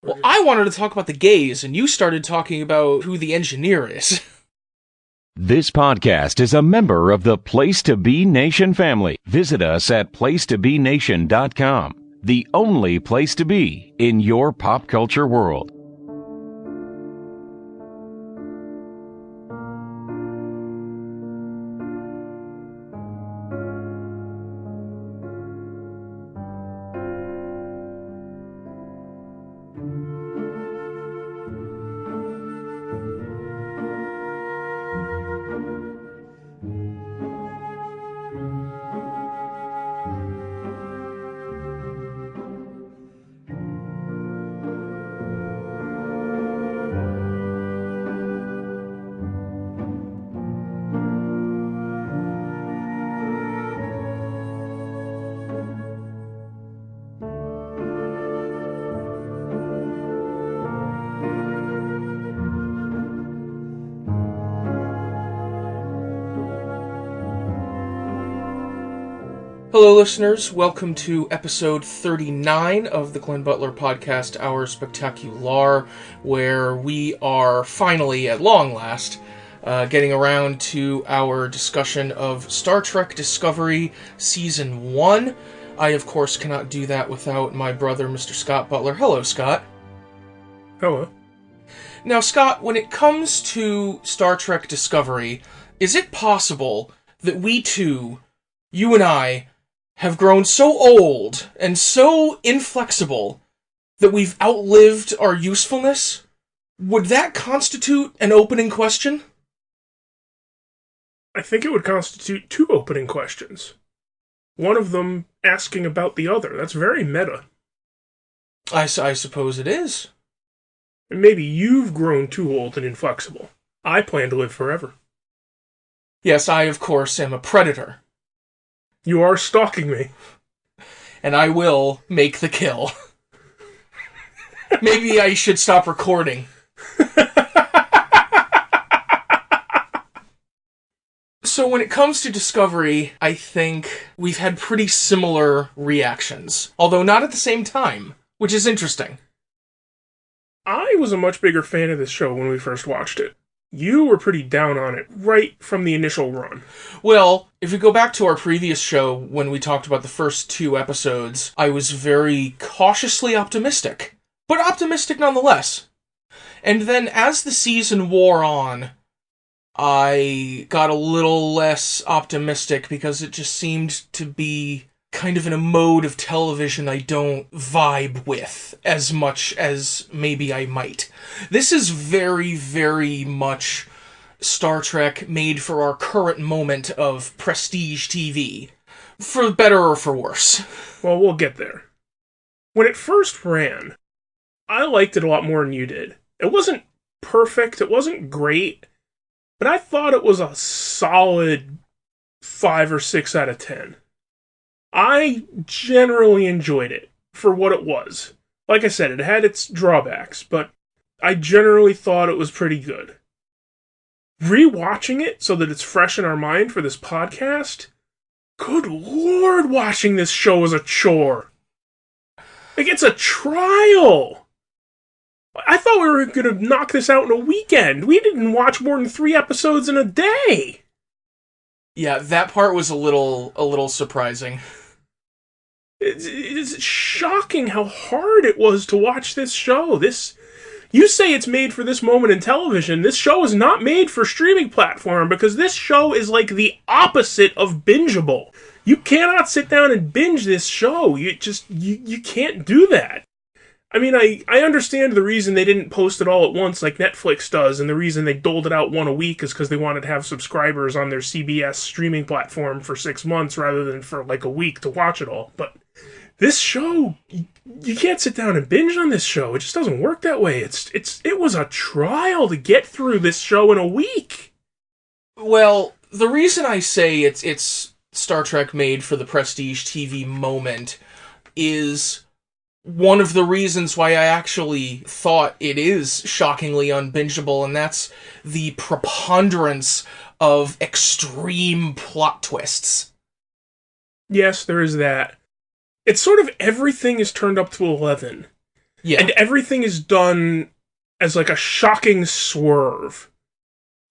Well, I wanted to talk about the gays, and you started talking about who the engineer is. This podcast is a member of the Place to Be Nation family. Visit us at placetobenation.com, the only place to be in your pop culture world. Hello, listeners. Welcome to episode 39 of the Butler podcast, Our Spectacular, where we are finally, at long last, getting around to our discussion of Star Trek Discovery Season 1. I, of course, cannot do that without my brother, Mr. Scott Butler. Hello, Scott. Hello. Now, Scott, when it comes to Star Trek Discovery, is it possible that we two, you and I, have grown so old and so inflexible that we've outlived our usefulness? Would that constitute an opening question? I think it would constitute two opening questions. One of them asking about the other. That's very meta. I suppose it is. And maybe you've grown too old and inflexible. I plan to live forever. Yes, I, of course, am a predator. You are stalking me. And I will make the kill. Maybe I should stop recording. So when it comes to Discovery, I think we've had pretty similar reactions. Although not at the same time, which is interesting. I was a much bigger fan of this show when we first watched it. You were pretty down on it right from the initial run. Well, if we go back to our previous show, when we talked about the first two episodes, I was very cautiously optimistic. But optimistic nonetheless. And then as the season wore on, I got a little less optimistic because it just seemed to be kind of in a mode of television I don't vibe with as much as maybe I might. This is very, very much Star Trek made for our current moment of prestige TV. For better or for worse. Well, we'll get there. When it first ran, I liked it a lot more than you did. It wasn't perfect, it wasn't great, but I thought it was a solid 5 or 6 out of 10. I generally enjoyed it for what it was. Like I said, it had its drawbacks, but I generally thought it was pretty good. Rewatching it so that it's fresh in our mind for this podcast, good lord, watching this show is a chore. Like, it's a trial. I thought we were going to knock this out in a weekend. We didn't watch more than 3 episodes in a day. Yeah, that part was a little surprising. It's shocking how hard it was to watch this show. You say it's made for this moment in television. This show is not made for streaming platform because this show is like the opposite of bingeable. You cannot sit down and binge this show. You can't do that. I mean, I understand the reason they didn't post it all at once like Netflix does, and the reason they doled it out one a week is because they wanted to have subscribers on their CBS streaming platform for 6 months rather than for like a week to watch it all. But this show, you can't sit down and binge on this show. It just doesn't work that way. It was a trial to get through this show in a week. Well, the reason I say it's Star Trek made for the prestige TV moment is one of the reasons why I actually thought it is shockingly unbingeable, and that's the preponderance of extreme plot twists. Yes, there is that. It's sort of everything is turned up to 11. Yeah. And everything is done as like a shocking swerve.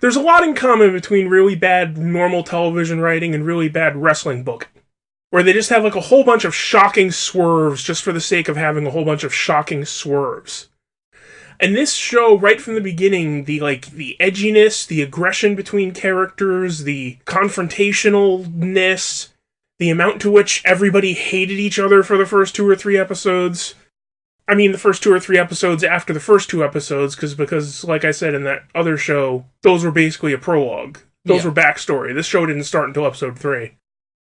There's a lot in common between really bad normal television writing and really bad wrestling booking, where they just have like a whole bunch of shocking swerves just for the sake of having a whole bunch of shocking swerves. And this show, right from the beginning, the edginess, the aggression between characters, the confrontationalness, the amount to which everybody hated each other for the first 2 or 3 episodes. I mean, the first 2 or 3 episodes after the first 2 episodes, because, like I said in that other show, those were basically a prologue. Those were backstory. This show didn't start until episode 3.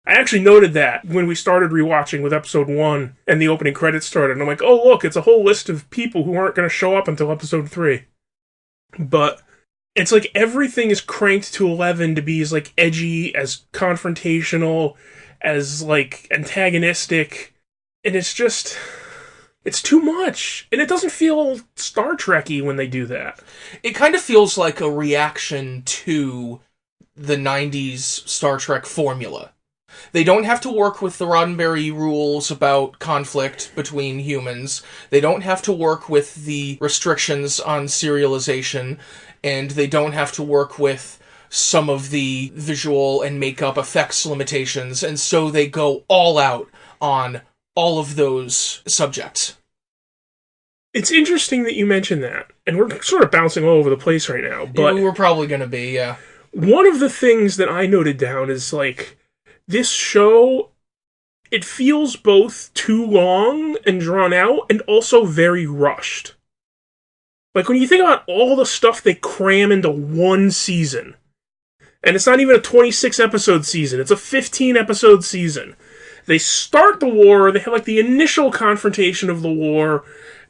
I actually noted that when we started rewatching with episode 1 and the opening credits started. And I'm like, oh, look, it's a whole list of people who aren't going to show up until episode 3. But it's like everything is cranked to 11 to be as like edgy, as confrontational, as like antagonistic. And it's just... it's too much. And it doesn't feel Star Trek-y when they do that. It kind of feels like a reaction to the 90s Star Trek formula. They don't have to work with the Roddenberry rules about conflict between humans. They don't have to work with the restrictions on serialization. And they don't have to work with some of the visual and makeup effects limitations. And so they go all out on all of those subjects. It's interesting that you mentioned that. And we're sort of bouncing all over the place right now. But we're probably going to be, yeah. One of the things that I noted down is like... this show, it feels both too long and drawn out and also very rushed. Like, when you think about all the stuff they cram into one season, and it's not even a 26-episode season, it's a 15-episode season. They start the war, they have, like, the initial confrontation of the war.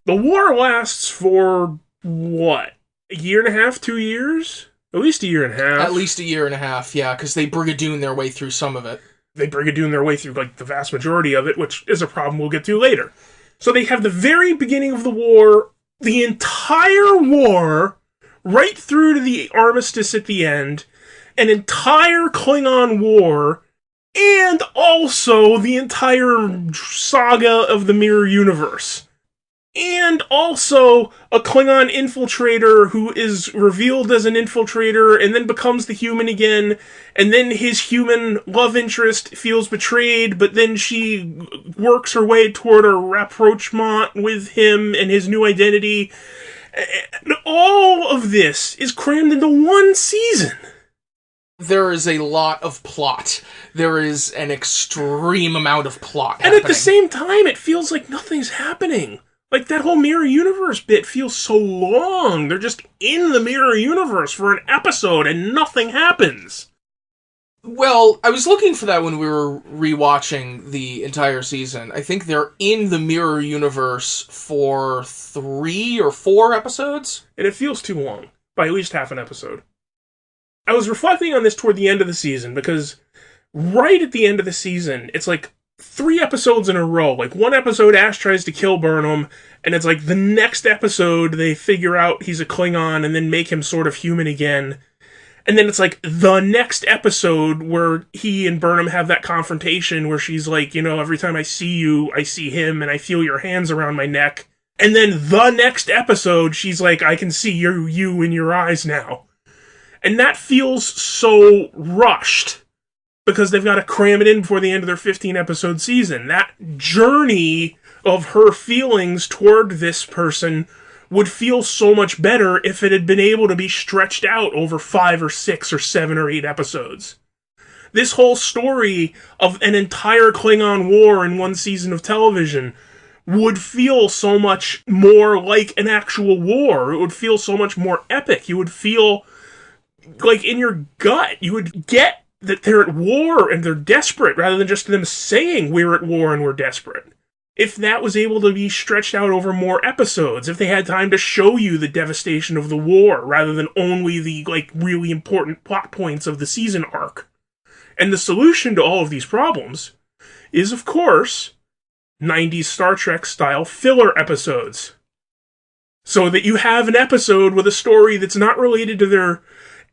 The war lasts for, what, a year and a half, 2 years? At least a year and a half. At least a year and a half, yeah, because they brigadoon their way through some of it. They brigadoon their way through, like, the vast majority of it, which is a problem we'll get to later. So they have the very beginning of the war, the entire war, right through to the armistice at the end, an entire Klingon war, and also the entire saga of the Mirror Universe. And also a Klingon infiltrator who is revealed as an infiltrator and then becomes the human again, and then his human love interest feels betrayed, but then she works her way toward a rapprochement with him and his new identity. And all of this is crammed into one season. There is a lot of plot. There is an extreme amount of plot happening. And at the same time, it feels like nothing's happening. Like, that whole Mirror Universe bit feels so long. They're just in the Mirror Universe for an episode and nothing happens. Well, I was looking for that when we were rewatching the entire season. I think they're in the Mirror Universe for 3 or 4 episodes. And it feels too long, by at least half an episode. I was reflecting on this toward the end of the season, because right at the end of the season, it's like 3 episodes in a row. Like, one episode, Ash tries to kill Burnham, and it's like the next episode, they figure out he's a Klingon and then make him sort of human again. And then it's like the next episode where he and Burnham have that confrontation where she's like, you know, every time I see you, I see him, and I feel your hands around my neck. And then the next episode, she's like, I can see you in your eyes now. And that feels so rushed, because they've got to cram it in before the end of their 15-episode season. That journey of her feelings toward this person would feel so much better if it had been able to be stretched out over 5 or 6 or 7 or 8 episodes. This whole story of an entire Klingon war in one season of television would feel so much more like an actual war. It would feel so much more epic. You would feel like in your gut, you would get that they're at war and they're desperate, rather than just them saying we're at war and we're desperate. If that was able to be stretched out over more episodes, if they had time to show you the devastation of the war, rather than only the, like, really important plot points of the season arc. And the solution to all of these problems is, of course, 90s Star Trek-style filler episodes. So that you have an episode with a story that's not related to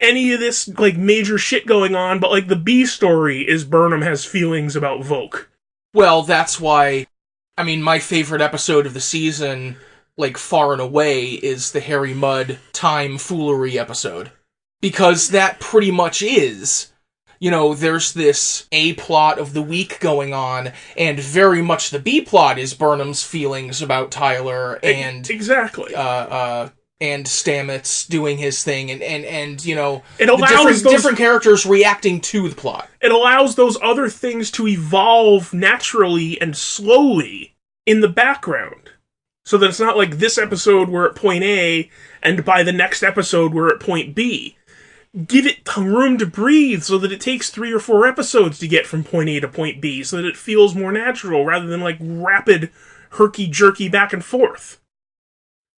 any of this, like, major shit going on, but, like, the B story is Burnham has feelings about Voq. Well, that's why, I mean, my favorite episode of the season like, far and away, is the Harry Mudd time foolery episode. Because that pretty much is. You know, there's this A plot of the week going on, and very much the B plot is Burnham's feelings about Tyler and exactly. And Stamets doing his thing, and you know, it allows different characters reacting to the plot. It allows those other things to evolve naturally and slowly in the background, so that it's not like this episode we're at point A, and by the next episode we're at point B. Give it room to breathe so that it takes 3 or 4 episodes to get from point A to point B, so that it feels more natural rather than like rapid, herky-jerky back and forth.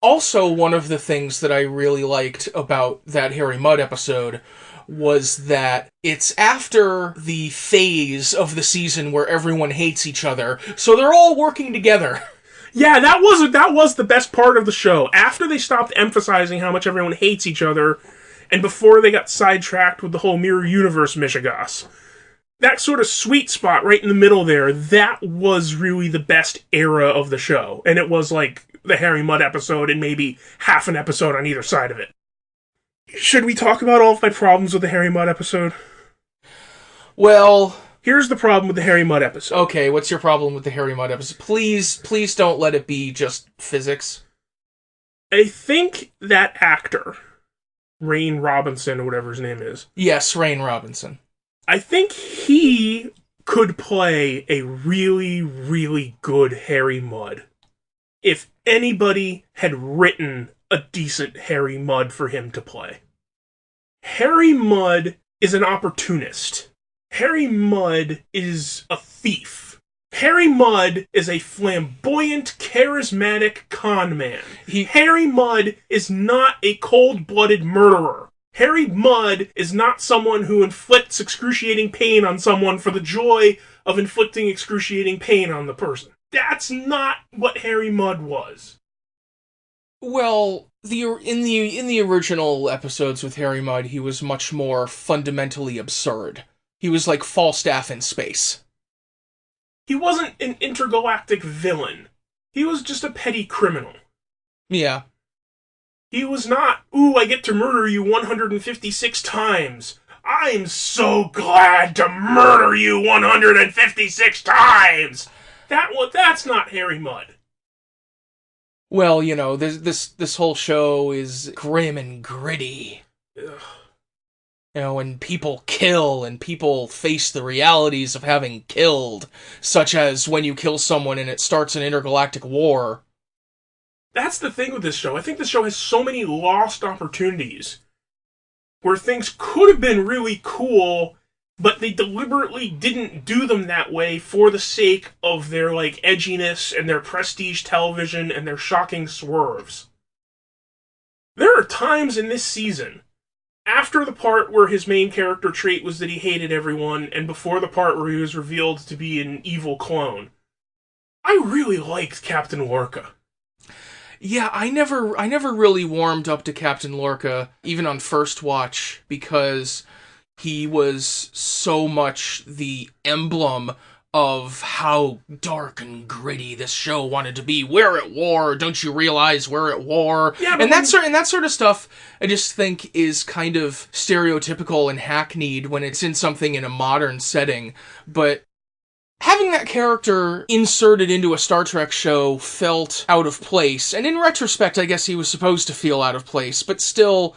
Also, one of the things that I really liked about that Harry Mudd episode was that it's after the phase of the season where everyone hates each other, so they're all working together. Yeah, that was the best part of the show. After they stopped emphasizing how much everyone hates each other, and before they got sidetracked with the whole Mirror Universe mishigas. That sort of sweet spot right in the middle there, that was really the best era of the show. And it was like the Harry Mudd episode and maybe half an episode on either side of it. Should we talk about all of my problems with the Harry Mudd episode? Well, here's the problem with the Harry Mudd episode. Okay, what's your problem with the Harry Mudd episode? Please don't let it be just physics. I think that actor, Rain Robinson, or whatever his name is. Yes, Rain Robinson. I think he could play a really, really good Harry Mudd. If anybody had written a decent Harry Mudd for him to play. Harry Mudd is an opportunist. Harry Mudd is a thief. Harry Mudd is a flamboyant, charismatic con man. Harry Mudd is not a cold-blooded murderer. Harry Mudd is not someone who inflicts excruciating pain on someone for the joy of inflicting excruciating pain on the person. That's not what Harry Mudd was. Well, in the original episodes with Harry Mudd, he was much more fundamentally absurd. He was like Falstaff in space. He wasn't an intergalactic villain. He was just a petty criminal. Yeah. He was not, ooh, I get to murder you 156 times. I'm so glad to murder you 156 times! That's not Harry Mudd. Well, you know, this whole show is grim and gritty. Ugh. You know, and people kill, and people face the realities of having killed, such as when you kill someone and it starts an intergalactic war. That's the thing with this show. I think this show has so many lost opportunities where things could have been really cool, but they deliberately didn't do them that way for the sake of their, like, edginess and their prestige television and their shocking swerves. There are times in this season, after the part where his main character trait was that he hated everyone, and before the part where he was revealed to be an evil clone, I really liked Captain Lorca. Yeah, I never really warmed up to Captain Lorca, even on first watch, because he was so much the emblem of how dark and gritty this show wanted to be. We're at war, don't you realize we're at war? Yeah, and that sort of stuff, I just think is kind of stereotypical and hackneyed when it's in something in a modern setting. But having that character inserted into a Star Trek show felt out of place, and in retrospect, I guess he was supposed to feel out of place, but still,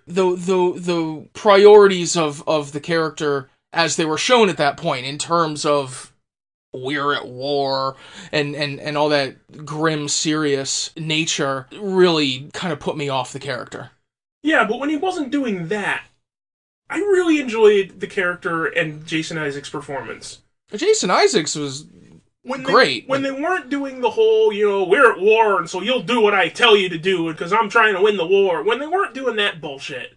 the priorities of the character as they were shown at that point, in terms of we're at war and all that grim, serious nature, really kind of put me off the character. Yeah, but when he wasn't doing that, I really enjoyed the character and Jason Isaacs' performance. Jason Isaacs was great. When they weren't doing the whole, we're at war, and so you'll do what I tell you to do, because I'm trying to win the war. When they weren't doing that bullshit.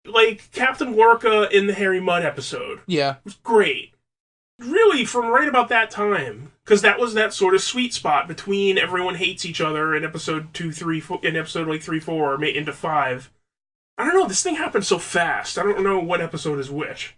Like, Captain Lorca in the Harry Mudd episode. Yeah. Was great. Really, from right about that time. Because that was that sort of sweet spot between everyone hates each other in episode 2, 3, 4, in episode like 3, 4, into 5. I don't know, this thing happened so fast. I don't know what episode is which.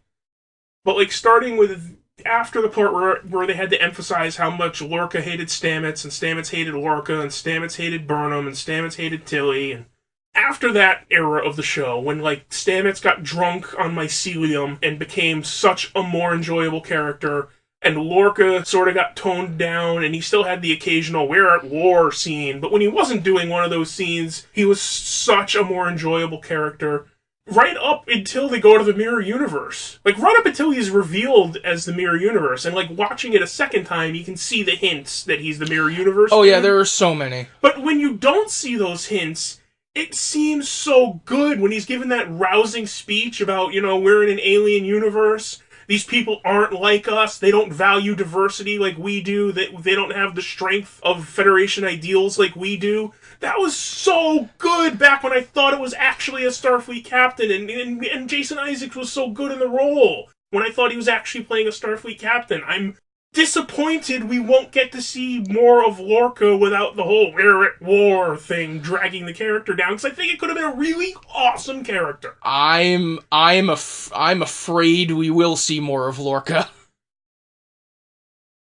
But, like, starting with After the part where they had to emphasize how much Lorca hated Stamets, and Stamets hated Lorca, and Stamets hated Burnham, and Stamets hated Tilly, and after that era of the show, when, like, Stamets got drunk on mycelium and became such a more enjoyable character, and Lorca sort of got toned down, and he still had the occasional "we're at war" scene, but when he wasn't doing one of those scenes, he was such a more enjoyable character. Right up until they go to the Mirror Universe. Like, right up until he's revealed as the Mirror Universe. And, like, watching it a second time, you can see the hints that he's the Mirror Universe. Oh, yeah, there are so many. But when you don't see those hints, it seems so good when he's given that rousing speech about, we're in an alien universe. These people aren't like us. They don't value diversity like we do. They don't have the strength of Federation ideals like we do. That was so good back when I thought it was actually a Starfleet captain, and Jason Isaacs was so good in the role. When I thought he was actually playing a Starfleet captain, I'm disappointed we won't get to see more of Lorca without the whole "we're at war" thing dragging the character down, because I think it could have been a really awesome character. I'm afraid we will see more of Lorca.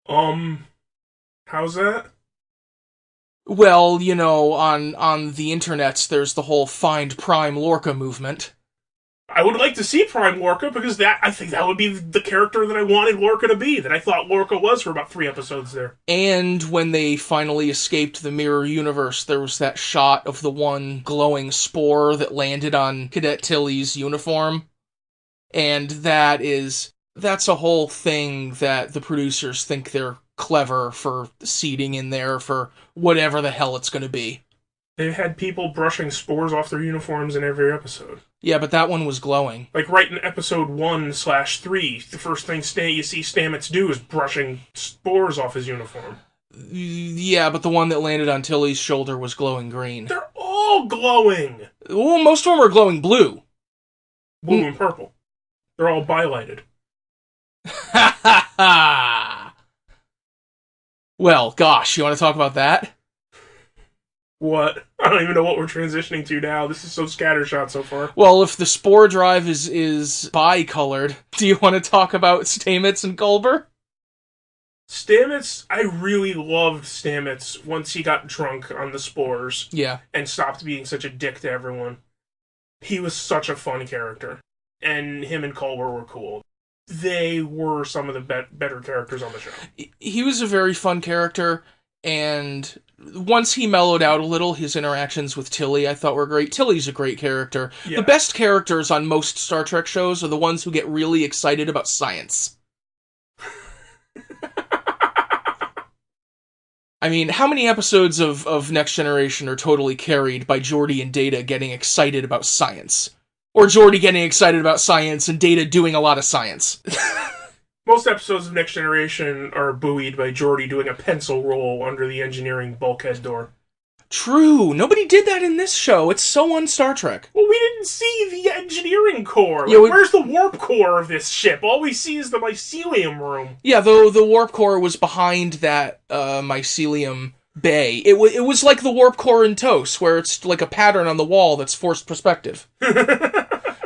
How's that? Well, on the internets, there's the whole Find Prime Lorca movement. I would like to see Prime Lorca, because I think that would be the character that I wanted Lorca to be, that I thought Lorca was for about 3 episodes there. And when they finally escaped the Mirror Universe, there was that shot of the one glowing spore that landed on Cadet Tilly's uniform. And that's a whole thing that the producers think they're clever for seeding in there for whatever the hell it's going to be. They've had people brushing spores off their uniforms in every episode. Yeah, but that one was glowing. Like, right in episode 1/3, the first thing you see Stamets do is brushing spores off his uniform. Yeah, but the one that landed on Tilly's shoulder was glowing green. They're all glowing! Well, most of them are glowing blue. Blue and purple. They're all bilighted. Ha ha ha! Well, gosh, you want to talk about that? What? I don't even know what we're transitioning to now. This is so scattershot so far. Well, if the spore drive is bi-colored, do you want to talk about Stamets and Culber? Stamets, I really loved Stamets once he got drunk on the spores. Yeah. And stopped being such a dick to everyone. He was such a fun character. And him and Culber were cool. They were some of the better characters on the show. He was a very fun character, and once he mellowed out a little, his interactions with Tilly I thought were great. Tilly's a great character. Yeah. The best characters on most Star Trek shows are the ones who get really excited about science. I mean, how many episodes of Next Generation are totally carried by Geordi and Data getting excited about science? Or Geordi getting excited about science and Data doing a lot of science? Most episodes of Next Generation are buoyed by Geordi doing a pencil roll under the engineering bulkhead door. True. Nobody did that in this show. It's so un-Star Trek. Well, we didn't see the engineering core. Like, where's the warp core of this ship? All we see is the mycelium room. Yeah, though the warp core was behind that mycelium bay. It was like the warp core in TOS, where it's like a pattern on the wall that's forced perspective.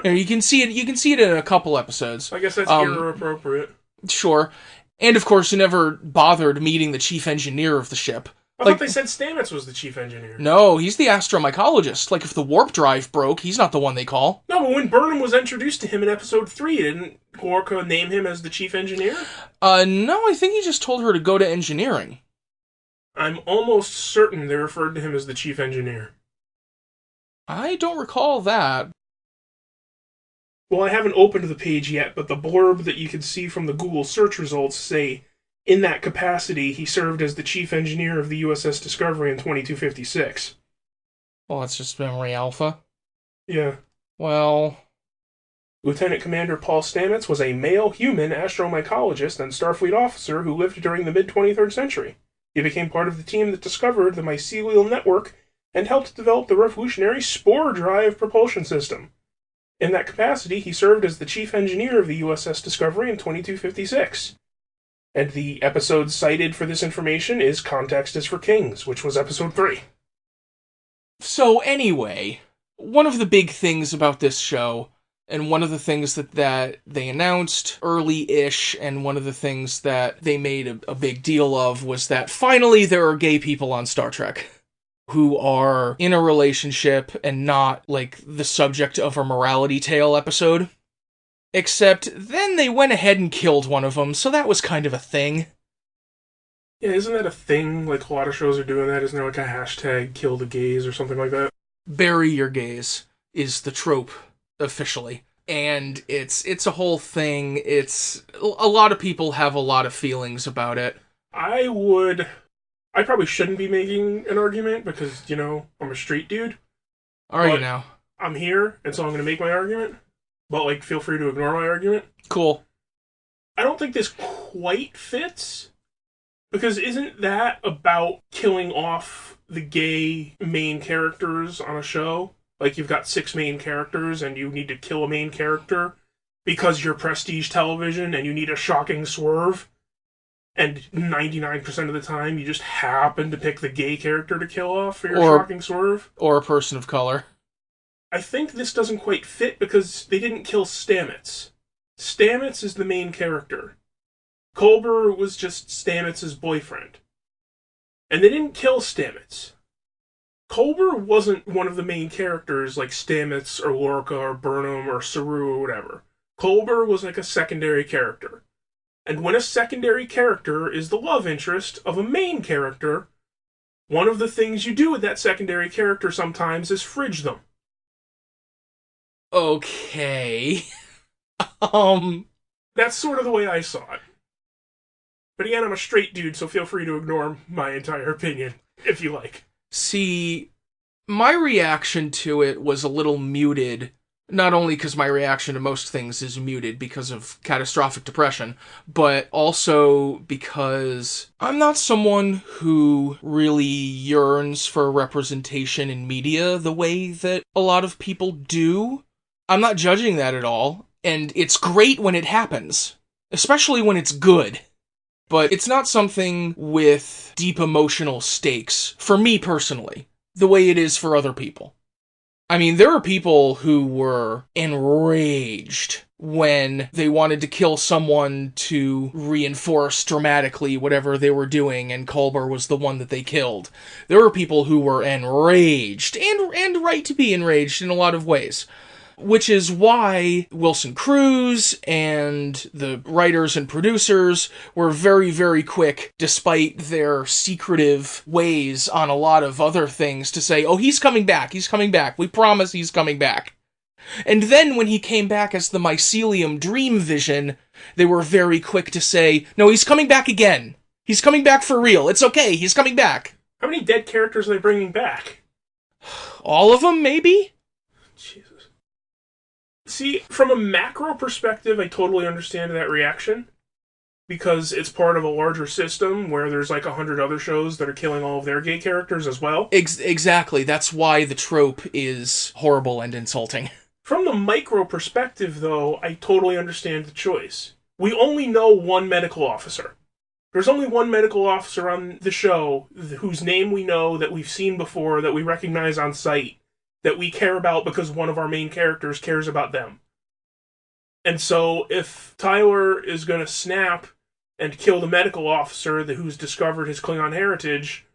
You can see it. You can see it in a couple episodes. I guess that's era appropriate. Sure, and of course, you never bothered meeting the chief engineer of the ship. I thought they said Stamets was the chief engineer. No, he's the astromycologist. Like, if the warp drive broke, he's not the one they call. No, but when Burnham was introduced to him in episode 3, didn't Lorca name him as the chief engineer? No, I think he just told her to go to engineering. I'm almost certain they referred to him as the chief engineer. I don't recall that. Well, I haven't opened the page yet, but the blurb that you can see from the Google search results say, in that capacity, he served as the chief engineer of the USS Discovery in 2256. Well, that's just memory alpha. Yeah. Well... Lieutenant Commander Paul Stamets was a male human astromycologist and Starfleet officer who lived during the mid-23rd century. He became part of the team that discovered the mycelial network and helped develop the revolutionary spore drive propulsion system. In that capacity, he served as the chief engineer of the USS Discovery in 2256. And the episode cited for this information is Context is for Kings, which was episode 3. So anyway, one of the big things about this show, And one of the things that they announced early-ish, and one of the things that they made a big deal of, was that finally there are gay people on Star Trek who are in a relationship and not, like, the subject of a morality tale episode. Except then they went ahead and killed one of them, so that was kind of a thing. Yeah, isn't that a thing? Like, a lot of shows are doing that. Isn't there like a hashtag kill the gays or something like that? Bury your gays is the trope, officially. And it's a whole thing. A lot of people have a lot of feelings about it. I probably shouldn't be making an argument because, you know, I'm a straight dude. Are you now? I'm here, and so I'm going to make my argument. But, like, feel free to ignore my argument. Cool. I don't think this quite fits. Because isn't that about killing off the gay main characters on a show? Like, you've got 6 main characters, and you need to kill a main character because you're prestige television, and you need a shocking swerve. And 99% of the time, you just happen to pick the gay character to kill off for your shocking swerve. Or a person of color. I think this doesn't quite fit because they didn't kill Stamets. Stamets is the main character. Culber was just Stamets' boyfriend. And they didn't kill Stamets. Culber wasn't one of the main characters like Stamets or Lorca or Burnham or Saru or whatever. Culber was like a secondary character. And when a secondary character is the love interest of a main character, one of the things you do with that secondary character sometimes is fridge them. Okay. That's sort of the way I saw it. But again, I'm a straight dude, so feel free to ignore my entire opinion, if you like. See, my reaction to it was a little muted, not only because my reaction to most things is muted because of catastrophic depression, but also because I'm not someone who really yearns for representation in media the way that a lot of people do. I'm not judging that at all, and it's great when it happens, especially when it's good. But it's not something with deep emotional stakes, for me personally, the way it is for other people. I mean, there are people who were enraged when they wanted to kill someone to reinforce dramatically whatever they were doing, and Culber was the one that they killed. There were people who were enraged, and right to be enraged in a lot of ways. Which is why Wilson Cruz and the writers and producers were very, very quick, despite their secretive ways on a lot of other things, to say, oh, he's coming back, we promise he's coming back. And then when he came back as the Mycelium Dream Vision, they were very quick to say, no, he's coming back again. He's coming back for real. It's okay, he's coming back. How many dead characters are they bringing back? All of them, maybe? Jesus. See, from a macro perspective, I totally understand that reaction. Because it's part of a larger system where there's like 100 other shows that are killing all of their gay characters as well. Exactly. That's why the trope is horrible and insulting. From the micro perspective, though, I totally understand the choice. We only know one medical officer. There's only one medical officer on the show whose name we know, that we've seen before, that we recognize on sight, that we care about because one of our main characters cares about them. And so if Tyler is going to snap and kill the medical officer who's discovered his Klingon heritage,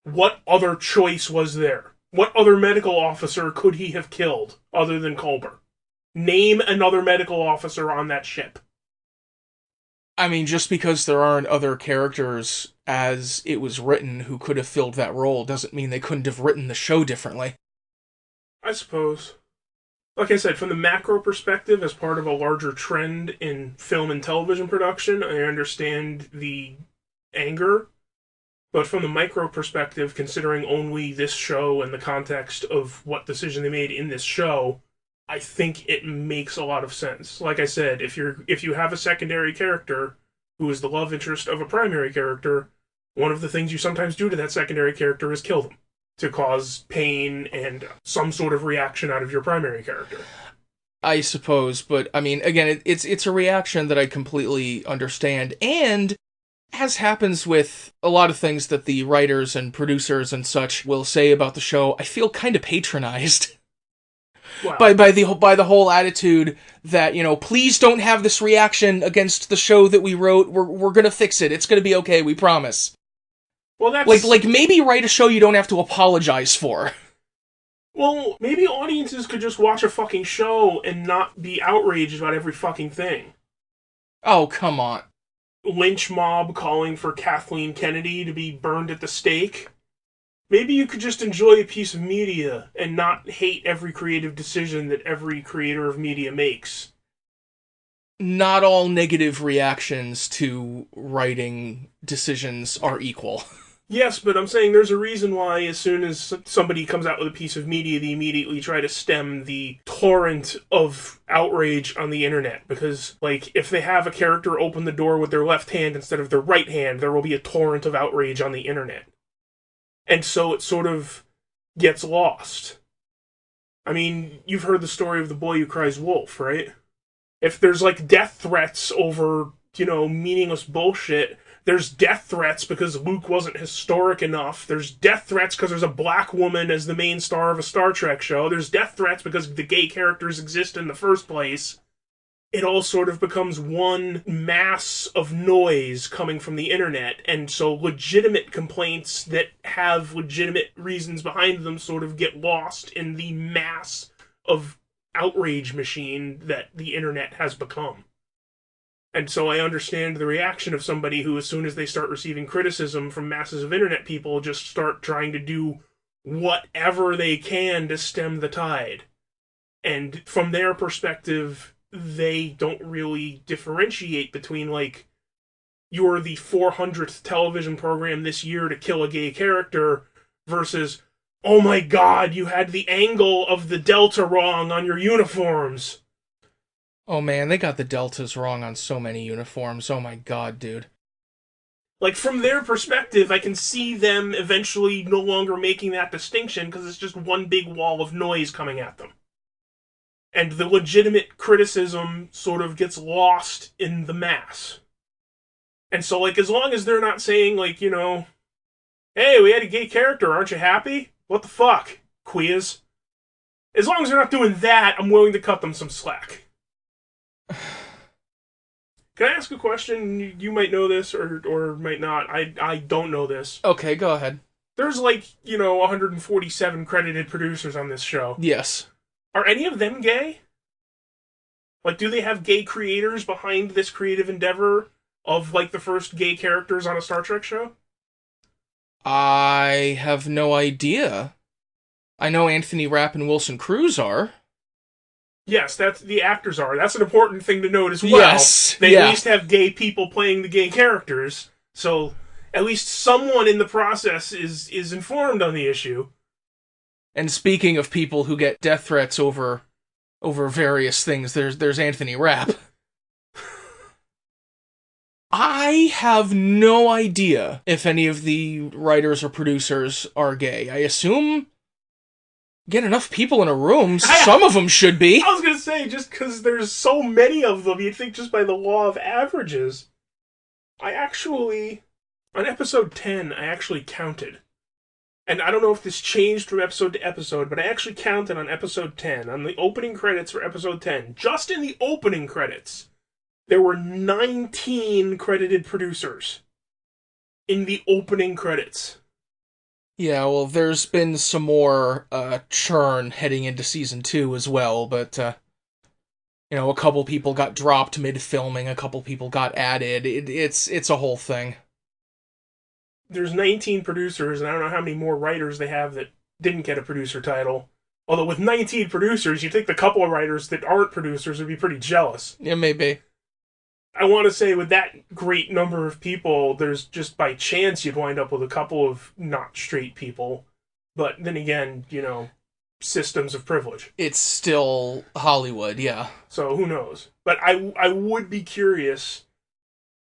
what other choice was there? What other medical officer could he have killed other than Culber? Name another medical officer on that ship. I mean, just because there aren't other characters as it was written who could have filled that role doesn't mean they couldn't have written the show differently. I suppose. Like I said, from the macro perspective, as part of a larger trend in film and television production, I understand the anger. But from the micro perspective, considering only this show and the context of what decision they made in this show, I think it makes a lot of sense. Like I said, if you have a secondary character who is the love interest of a primary character, one of the things you sometimes do to that secondary character is kill them, to cause pain and some sort of reaction out of your primary character. I suppose, but I mean, again, it's a reaction that I completely understand, and as happens with a lot of things that the writers and producers and such will say about the show, I feel kind of patronized. Wow. by the whole attitude that, please don't have this reaction against the show that we wrote. We're gonna fix it. It's gonna be okay. We promise. Well, that's like maybe write a show you don't have to apologize for. Well, maybe audiences could just watch a fucking show and not be outraged about every fucking thing. Oh, come on. Lynch mob calling for Kathleen Kennedy to be burned at the stake. Maybe you could just enjoy a piece of media and not hate every creative decision that every creator of media makes. Not all negative reactions to writing decisions are equal. Yes, but I'm saying there's a reason why as soon as somebody comes out with a piece of media, they immediately try to stem the torrent of outrage on the internet. Because, if they have a character open the door with their left hand instead of their right hand, there will be a torrent of outrage on the internet. And so it sort of gets lost. I mean, you've heard the story of the boy who cries wolf, right? If there's, death threats over, meaningless bullshit, there's death threats because Luke wasn't historic enough. There's death threats because there's a black woman as the main star of a Star Trek show. There's death threats because the gay characters exist in the first place. It all sort of becomes one mass of noise coming from the internet, and so legitimate complaints that have legitimate reasons behind them sort of get lost in the mass of outrage machine that the internet has become. And so I understand the reaction of somebody who, as soon as they start receiving criticism from masses of internet people, just start trying to do whatever they can to stem the tide. And from their perspective, they don't really differentiate between, you're the 400th television program this year to kill a gay character versus, oh my god, you had the angle of the delta wrong on your uniforms. Oh man, they got the deltas wrong on so many uniforms. Oh my god, dude. From their perspective, I can see them eventually no longer making that distinction because it's just one big wall of noise coming at them. And the legitimate criticism sort of gets lost in the mass. And so, as long as they're not saying, hey, we had a gay character, aren't you happy? What the fuck, queers? As long as they're not doing that, I'm willing to cut them some slack. Can I ask a question? You might know this or might not. I don't know this. Okay, go ahead. There's 147 credited producers on this show. Yes. Are any of them gay? Do they have gay creators behind this creative endeavor of the first gay characters on a Star Trek show? I have no idea. I know Anthony Rapp and Wilson Cruz are. Yes, that's the actors are. That's an important thing to note as well. Yes, they at least have gay people playing the gay characters, so at least someone in the process is informed on the issue. And speaking of people who get death threats over various things, there's Anthony Rapp. I have no idea if any of the writers or producers are gay. I assume get enough people in a room, some of them should be. I was going to say, just because there's so many of them, you'd think just by the law of averages. On episode 10, I actually counted. And I don't know if this changed from episode to episode, but I actually counted on episode 10, on the opening credits for episode 10. Just in the opening credits, there were 19 credited producers in the opening credits. Yeah, well, there's been some more churn heading into season 2 as well, but, a couple people got dropped mid-filming, a couple people got added. It's a whole thing. There's 19 producers, and I don't know how many more writers they have that didn't get a producer title. Although with 19 producers, you'd think the couple of writers that aren't producers would be pretty jealous. Yeah, maybe. I want to say with that great number of people, there's just by chance you'd wind up with a couple of not straight people. But then again, systems of privilege. It's still Hollywood, yeah. So who knows? But I would be curious.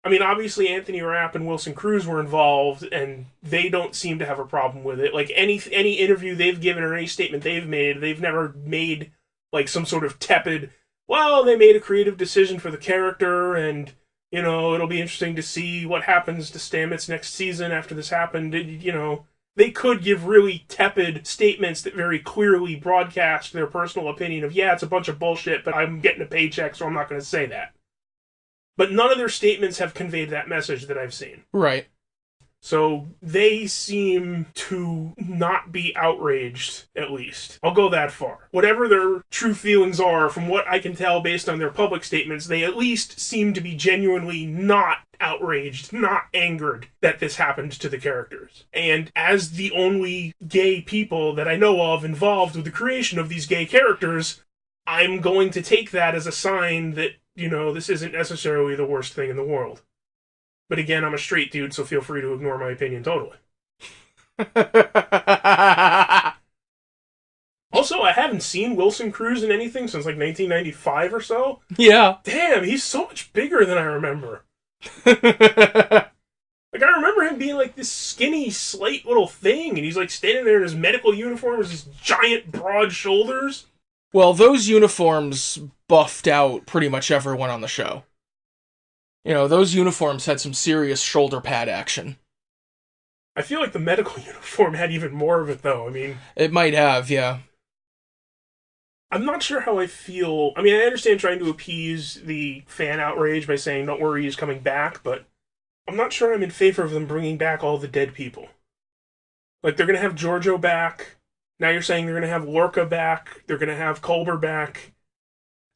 I mean, obviously Anthony Rapp and Wilson Cruz were involved, and they don't seem to have a problem with it. Any interview they've given or any statement they've made, they've never made some sort of tepid, well, they made a creative decision for the character, and, it'll be interesting to see what happens to Stamets next season after this happened. They could give really tepid statements that very clearly broadcast their personal opinion of, yeah, it's a bunch of bullshit, but I'm getting a paycheck, so I'm not going to say that. But none of their statements have conveyed that message that I've seen. Right. So they seem to not be outraged, at least. I'll go that far. Whatever their true feelings are, from what I can tell based on their public statements, they at least seem to be genuinely not outraged, not angered that this happened to the characters. And as the only gay people that I know of involved with the creation of these gay characters, I'm going to take that as a sign that, this isn't necessarily the worst thing in the world. But again, I'm a straight dude, so feel free to ignore my opinion totally. Also, I haven't seen Wilson Cruz in anything since like 1995 or so. Yeah. Damn, he's so much bigger than I remember. I remember him being like this skinny, slight little thing, and he's like standing there in his medical uniform with his giant, broad shoulders. Well, those uniforms buffed out pretty much everyone on the show. Those uniforms had some serious shoulder pad action. I feel like the medical uniform had even more of it, though. It might have, yeah. I'm not sure how I feel. I understand trying to appease the fan outrage by saying, don't worry, he's coming back, but I'm not sure I'm in favor of them bringing back all the dead people. Like, they're going to have Giorgio back. Now you're saying they're going to have Lorca back. They're going to have Culber back.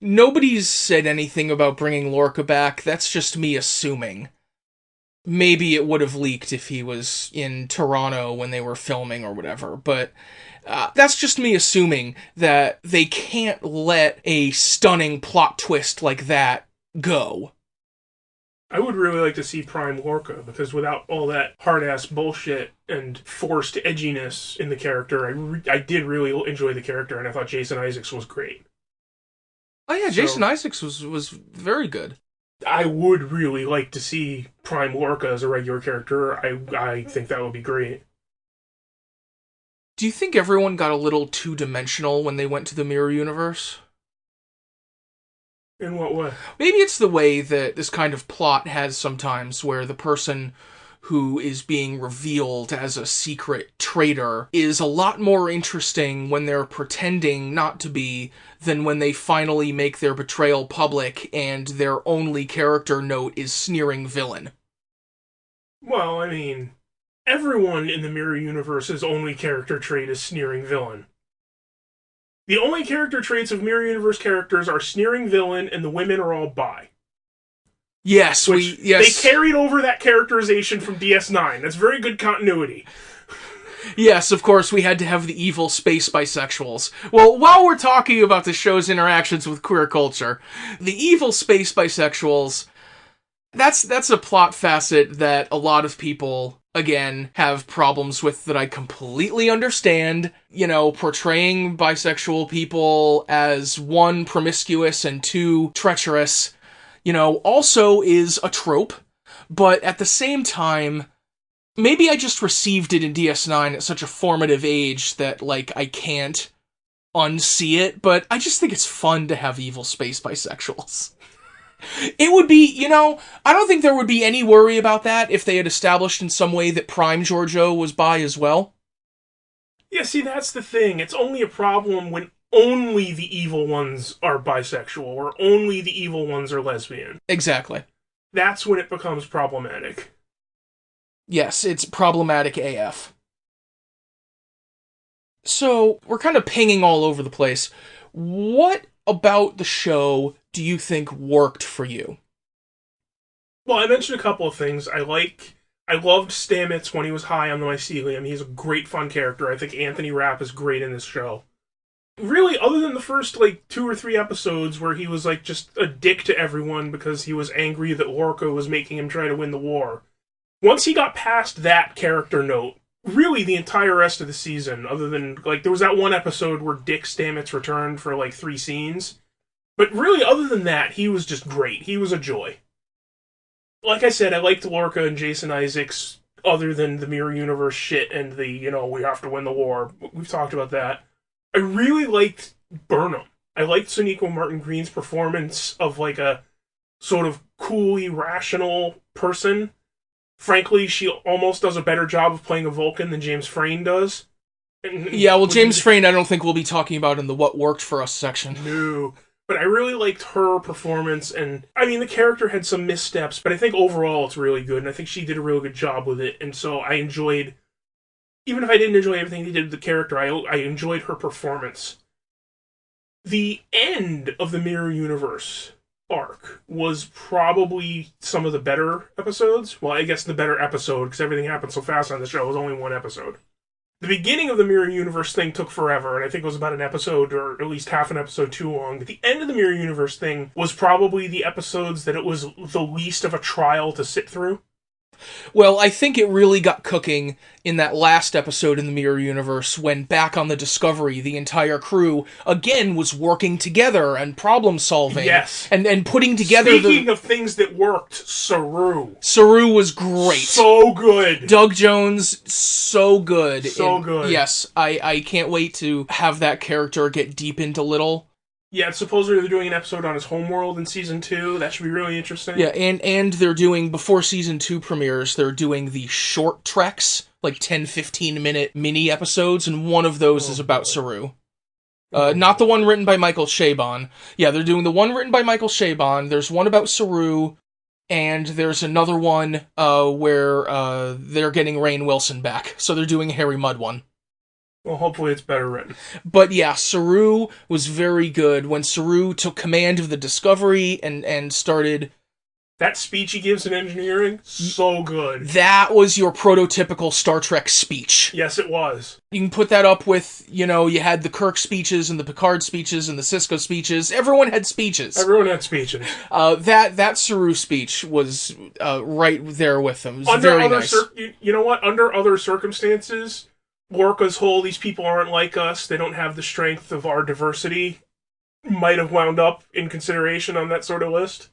Nobody's said anything about bringing Lorca back. That's just me assuming. Maybe it would have leaked if he was in Toronto when they were filming or whatever, but that's just me assuming that they can't let a stunning plot twist like that go. I would really like to see Prime Lorca, because without all that hard-ass bullshit and forced edginess in the character, I did really enjoy the character, and I thought Jason Isaacs was great. Oh yeah, Jason Isaacs was very good. I would really like to see Prime Lorca as a regular character. I think that would be great. Do you think everyone got a little two-dimensional when they went to the Mirror Universe? In what way? Maybe it's the way that this kind of plot has sometimes, where the person who is being revealed as a secret traitor is a lot more interesting when they're pretending not to be than when they finally make their betrayal public and their only character note is sneering villain. Well, everyone in the Mirror Universe's only character trait is sneering villain. The only character traits of Mirror Universe characters are sneering villain, and the women are all bi. Yes, They carried over that characterization from DS9. That's very good continuity. Yes, of course, we had to have the evil space bisexuals. Well, while we're talking about the show's interactions with queer culture, the evil space bisexuals, that's a plot facet that a lot of people, again, have problems with that I completely understand. Portraying bisexual people as, one, promiscuous and two, treacherous, also is a trope, but at the same time, maybe I just received it in DS9 at such a formative age that, I can't unsee it, but I just think it's fun to have evil space bisexuals. It would be, I don't think there would be any worry about that if they had established in some way that Prime Giorgio was bi as well. Yeah, see, that's the thing. It's only a problem when only the evil ones are bisexual, or only the evil ones are lesbian. Exactly. That's when it becomes problematic. Yes, it's problematic AF. So, we're kind of pinging all over the place. What about the show do you think worked for you? Well, I mentioned a couple of things. I loved Stamets when he was high on the mycelium. He's a great, fun character. I think Anthony Rapp is great in this show. Really, other than the first, 2 or 3 episodes where he was, just a dick to everyone because he was angry that Lorca was making him try to win the war. Once he got past that character note, really the entire rest of the season, other than, there was that one episode where Dick Stamets returned for, 3 scenes. But really, other than that, he was just great. He was a joy. Like I said, I liked Lorca and Jason Isaacs, other than the Mirror Universe shit and the, we have to win the war. We've talked about that. I really liked Burnham. I liked Sonequa Martin Green's performance of, a sort of coolly rational person. Frankly, she almost does a better job of playing a Vulcan than James Frain does. Yeah, well, James Frain I don't think we'll be talking about in the What Worked For Us section. No. But I really liked her performance, and I mean, the character had some missteps, but I think overall it's really good, and I think she did a real good job with it, and so I enjoyed, even if I didn't enjoy everything they did with the character, I enjoyed her performance. The end of the Mirror Universe arc was probably some of the better episodes. Well, I guess the better episode, because everything happened so fast on the show, it was only one episode. The beginning of the Mirror Universe thing took forever, and I think it was about an episode, or at least half an episode too long. But the end of the Mirror Universe thing was probably the episodes that it was the least of a trial to sit through. Well, I think it really got cooking in that last episode in the Mirror Universe when back on the Discovery, the entire crew, again, was working together and problem solving. Yes. And putting together Speaking of things that worked, Saru. Saru was great. So good. Doug Jones, so good. So good. Yes, I can't wait to have that character get deep into Little. Yeah, supposedly they're doing an episode on his homeworld in Season 2. That should be really interesting. Yeah, and they're doing, before Season 2 premieres, they're doing the short treks, like 10-15-minute mini episodes, and one of those is about Saru. Not the one written by Michael Chabon. Yeah, they're doing the one written by Michael Chabon. There's one about Saru, and there's another one where they're getting Rainn Wilson back. So they're doing a Harry Mudd one. Well, hopefully it's better written. But yeah, Saru was very good. When Saru took command of the Discovery and started... That speech he gives in engineering, so good. That was your prototypical Star Trek speech. Yes, it was. You can put that up with, you had the Kirk speeches and the Picard speeches and the Sisko speeches. Everyone had speeches. Everyone had speeches. That Saru speech was right there with them. It was very nice. You know what? Under other circumstances... Lorca's whole, these people aren't like us, they don't have the strength of our diversity, might have wound up in consideration on that sort of list.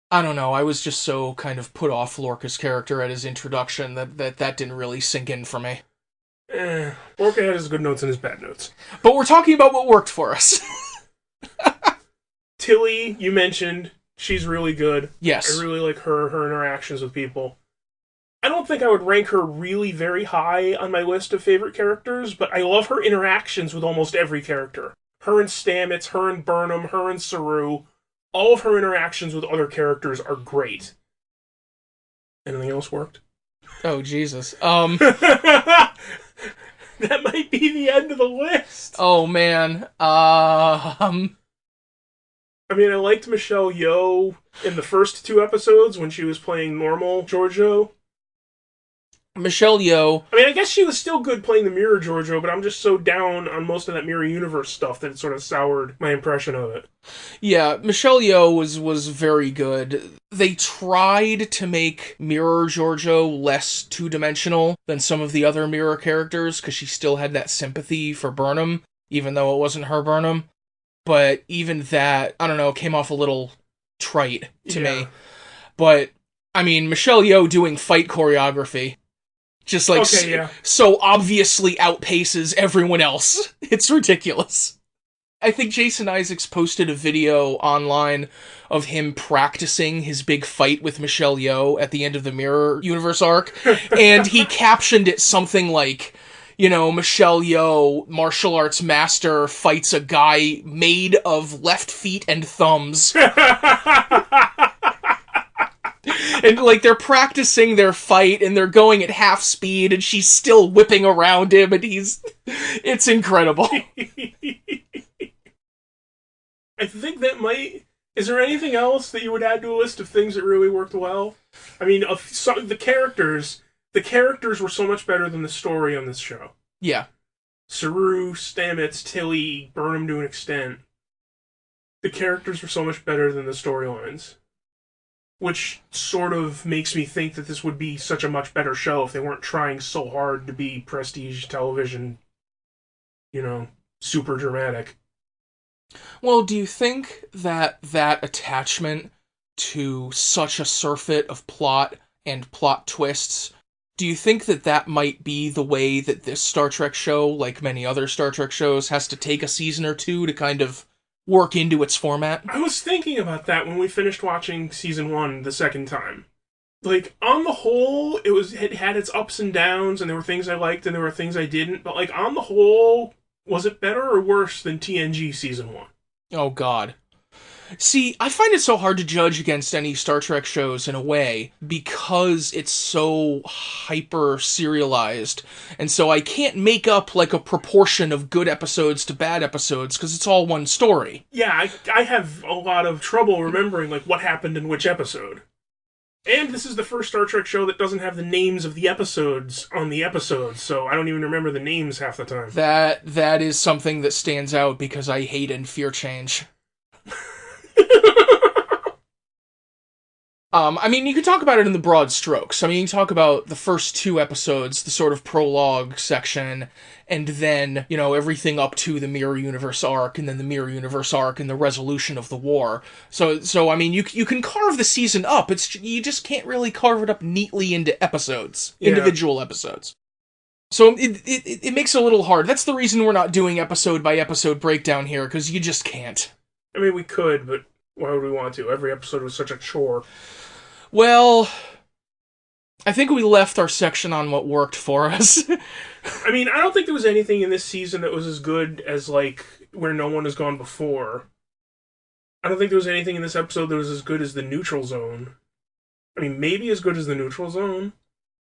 I don't know, I was just so kind of put off Lorca's character at his introduction that didn't really sink in for me. Lorca had his good notes and his bad notes. But we're talking about what worked for us. Tilly, you mentioned, she's really good. Yes. I really like her interactions with people. I don't think I would rank her really very high on my list of favorite characters, but I love her interactions with almost every character. Her and Stamets, her and Burnham, her and Saru, all of her interactions with other characters are great. Anything else worked? Oh, Jesus. That might be the end of the list. Oh, man. I mean, I liked Michelle Yeoh in the first 2 episodes when she was playing normal Giorgio. Michelle Yeoh. I mean, I guess she was still good playing the Mirror Giorgio, but I'm just so down on most of that Mirror Universe stuff that it sort of soured my impression of it. Yeah, Michelle Yeoh was very good. They tried to make Mirror Giorgio less two-dimensional than some of the other Mirror characters, because she still had that sympathy for Burnham, even though it wasn't her Burnham. But even that, I don't know, came off a little trite to me. But, I mean, Michelle Yeoh doing fight choreography... just like so obviously outpaces everyone else. It's ridiculous. I think Jason Isaacs posted a video online of him practicing his big fight with Michelle Yeoh at the end of the Mirror Universe arc, and he captioned it something like, Michelle Yeoh, martial arts master, fights a guy made of left feet and thumbs. And, they're practicing their fight, and they're going at half speed, and she's still whipping around him, and it's incredible. I think that might... Is there anything else that you would add to a list of things that really worked well? I mean, the characters were so much better than the story on this show. Yeah. Saru, Stamets, Tilly, Burnham to an extent. The characters were so much better than the storylines. Which sort of makes me think that this would be such a much better show if they weren't trying so hard to be prestige television, super dramatic. Well, do you think that attachment to such a surfeit of plot and plot twists, do you think that might be the way that this Star Trek show, like many other Star Trek shows, has to take a season or two to kind of work into its format? I was thinking about that when we finished watching Season 1 the second time. Like, on the whole, it had its ups and downs, and there were things I liked and there were things I didn't, but, like, on the whole, was it better or worse than TNG Season 1? Oh, God. See, I find it so hard to judge against any Star Trek shows in a way because it's so hyper serialized, and so I can't make up like a proportion of good episodes to bad episodes because it's all one story. Yeah, I have a lot of trouble remembering like what happened in which episode. And this is the first Star Trek show that doesn't have the names of the episodes on the episodes, so I don't even remember the names half the time. That is something that stands out because I hate and fear change. I mean, you could talk about it in the broad strokes. I mean, you can talk about the first 2 episodes, the sort of prologue section, and then, you know, everything up to the Mirror Universe arc, and then the Mirror Universe arc, and the resolution of the war. So I mean, you can carve the season up. You just can't really carve it up neatly into episodes, individual episodes. So it makes it a little hard. That's the reason we're not doing episode by episode breakdown here, because you just can't. I mean, we could, but why would we want to? Every episode was such a chore. Well, I think we left our section on what worked for us. I mean, I don't think there was anything in this season that was as good as, like, Where No One Has Gone Before. I don't think there was anything in this episode that was as good as The Neutral Zone. I mean, maybe as good as The Neutral Zone.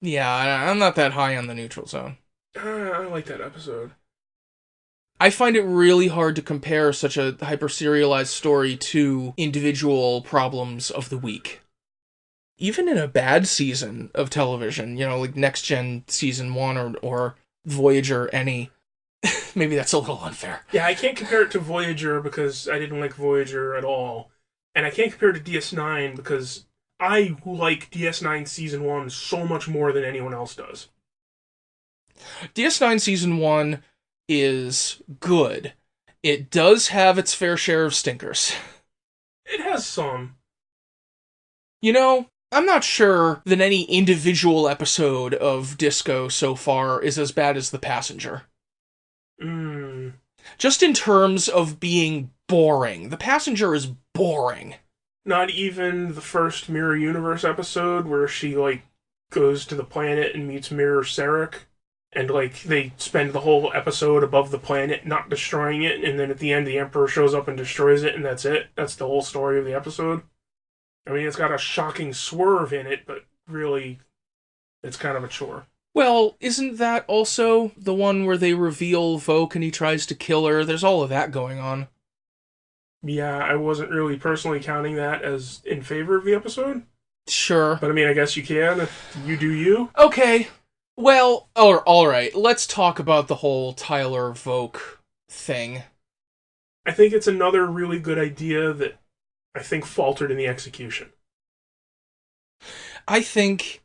Yeah, I'm not that high on The Neutral Zone. I like that episode. I find it really hard to compare such a hyper-serialized story to individual problems of the week. Even in a bad season of television, you know, like Next Gen Season 1 or Voyager, any. Maybe that's a little unfair. Yeah, I can't compare it to Voyager because I didn't like Voyager at all. And I can't compare it to DS9 because I like DS9 Season 1 so much more than anyone else does. DS9 Season 1 is good. It does have its fair share of stinkers. It has some. You know, I'm not sure that any individual episode of Disco so far is as bad as The Passenger. Just in terms of being boring. The Passenger is boring. Not even the first Mirror Universe episode where she, like, goes to the planet and meets Mirror Sarek. And, like, they spend the whole episode above the planet, not destroying it, and then at the end the Emperor shows up and destroys it, and that's it. That's the whole story of the episode. I mean, it's got a shocking swerve in it, but really, it's kind of a chore. Well, isn't that also the one where they reveal Voq and he tries to kill her? There's all of that going on. Yeah, I wasn't really personally counting that as in favor of the episode. Sure. But I mean, I guess you can, if you do you. Okay. Well, alright, let's talk about the whole Tyler Voq thing. I think it's another really good idea that I think faltered in the execution. I think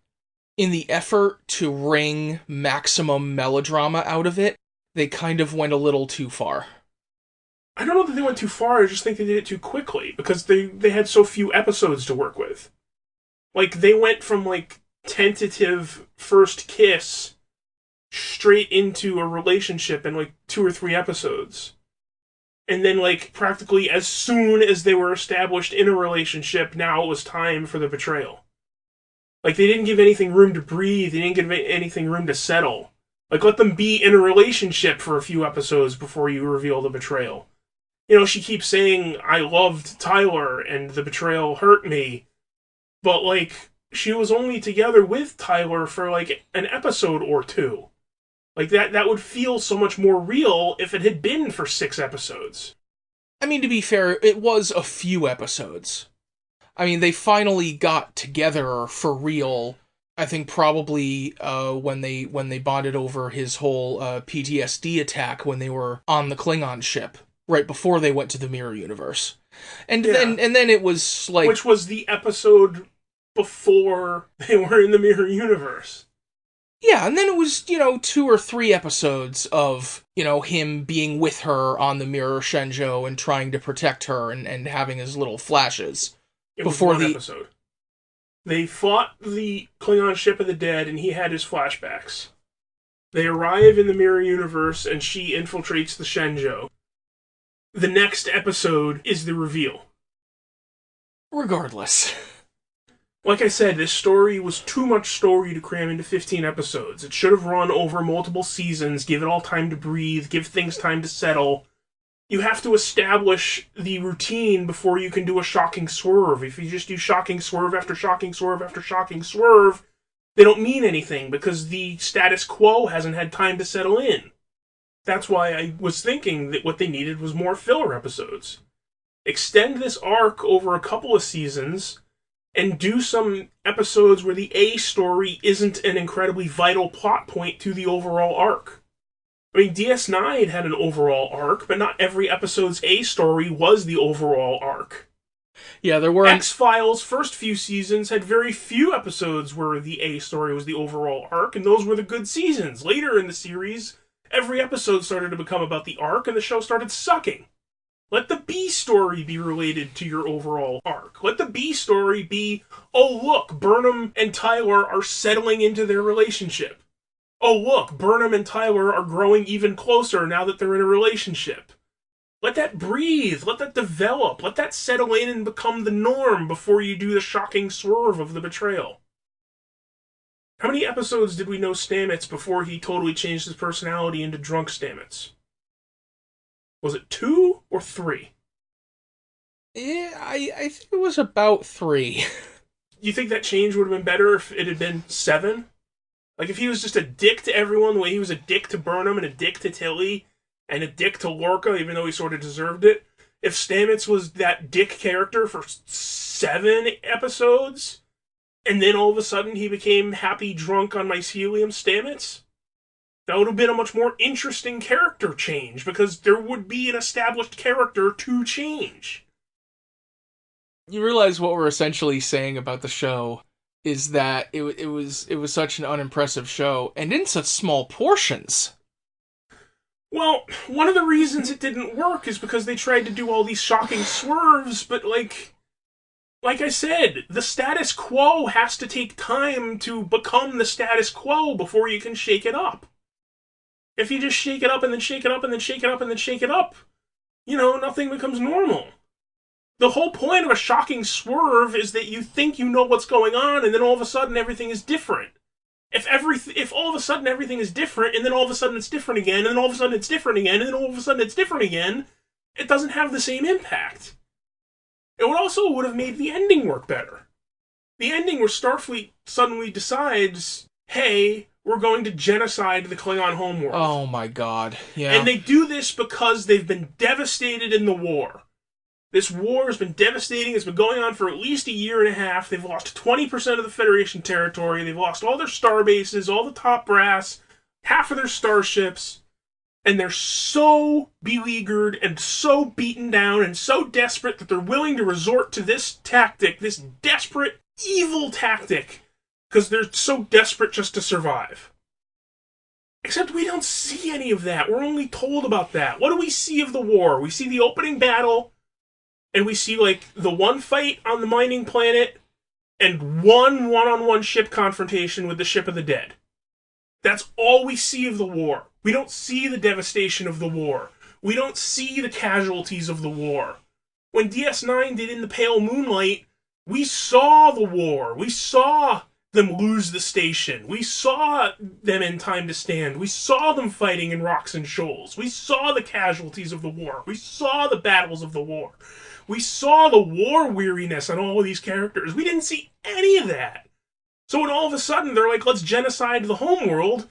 in the effort to wring maximum melodrama out of it, they kind of went a little too far. I don't know that they went too far, I just think they did it too quickly, because they had so few episodes to work with. Like, they went from, like, tentative first kiss straight into a relationship in, like, 2 or 3 episodes. And then, like, practically as soon as they were established in a relationship, now it was time for the betrayal. Like, they didn't give anything room to breathe, they didn't give anything room to settle. Like, let them be in a relationship for a few episodes before you reveal the betrayal. You know, she keeps saying, I loved Tyler, and the betrayal hurt me. But, like, she was only together with Tyler for, like, an episode or 2. Like, that would feel so much more real if it had been for 6 episodes. I mean, to be fair, it was a few episodes. I mean, they finally got together for real, I think probably when they bonded over his whole PTSD attack when they were on the Klingon ship, right before they went to the Mirror Universe. And then it was like... Which was the episode before they were in the Mirror Universe. Yeah, and then it was, 2 or 3 episodes of, him being with her on the Mirror Shenzhou and trying to protect her and having his little flashes. It was one episode. They fought the Klingon ship of the dead and he had his flashbacks. They arrive in the Mirror Universe and she infiltrates the Shenzhou. The next episode is the reveal. Regardless. Like I said, this story was too much story to cram into 15 episodes. It should have run over multiple seasons, give it all time to breathe, give things time to settle. You have to establish the routine before you can do a shocking swerve. If you just do shocking swerve after shocking swerve after shocking swerve, they don't mean anything because the status quo hasn't had time to settle in. That's why I was thinking that what they needed was more filler episodes. Extend this arc over a couple of seasons and do some episodes where the A story isn't an incredibly vital plot point to the overall arc. I mean, DS9 had an overall arc, but not every episode's A story was the overall arc. Yeah, there were... X-Files' first few seasons had very few episodes where the A story was the overall arc, and those were the good seasons. Later in the series, every episode started to become about the arc, and the show started sucking. Let the B story be related to your overall arc. Let the B story be, oh look, Burnham and Tyler are settling into their relationship. Oh look, Burnham and Tyler are growing even closer now that they're in a relationship. Let that breathe, let that develop, let that settle in and become the norm before you do the shocking swerve of the betrayal. How many episodes did we know Stamets before he totally changed his personality into drunk Stamets? Was it 2 or 3? Yeah, I think it was about 3. You think that change would have been better if it had been 7? Like, if he was just a dick to everyone, the way he was a dick to Burnham and a dick to Tilly and a dick to Lorca, even though he sort of deserved it. If Stamets was that dick character for 7 episodes, and then all of a sudden he became happy drunk on mycelium Stamets, that would have been a much more interesting character change, because there would be an established character to change. You realize what we're essentially saying about the show is that it was such an unimpressive show, and in such small portions. Well, one of the reasons it didn't work is because they tried to do all these shocking swerves, but like I said, the status quo has to take time to become the status quo before you can shake it up. If you just shake it up and then shake it up and then shake it up and then shake it up, nothing becomes normal. The whole point of a shocking swerve is that you think you know what's going on, and then all of a sudden everything is different. If all of a sudden everything is different, and then all of a sudden it's different again, and then all of a sudden it's different again, and then all of a sudden it's different again, it doesn't have the same impact. It would have made the ending work better. The ending where Starfleet suddenly decides, hey, we're going to genocide the Klingon homeworld. Oh my god, yeah. And they do this because they've been devastated in the war. This war has been devastating. It's been going on for at least a year and a half. They've lost 20% of the Federation territory. They've lost all their star bases, all the top brass, half of their starships. And they're so beleaguered and so beaten down and so desperate that they're willing to resort to this tactic, this desperate, evil tactic, because they're so desperate just to survive. Except we don't see any of that. We're only told about that. What do we see of the war? We see the opening battle, and we see, the one fight on the mining planet, and one-on-one ship confrontation with the Ship of the Dead. That's all we see of the war. We don't see the devastation of the war. We don't see the casualties of the war. When DS9 did In the Pale Moonlight, we saw the war. We saw them lose the station. We saw them in Time to Stand. We saw them fighting in Rocks and Shoals. We saw the casualties of the war. We saw the battles of the war. We saw the war weariness on all of these characters. We didn't see any of that. So when all of a sudden they're like, let's genocide the homeworld,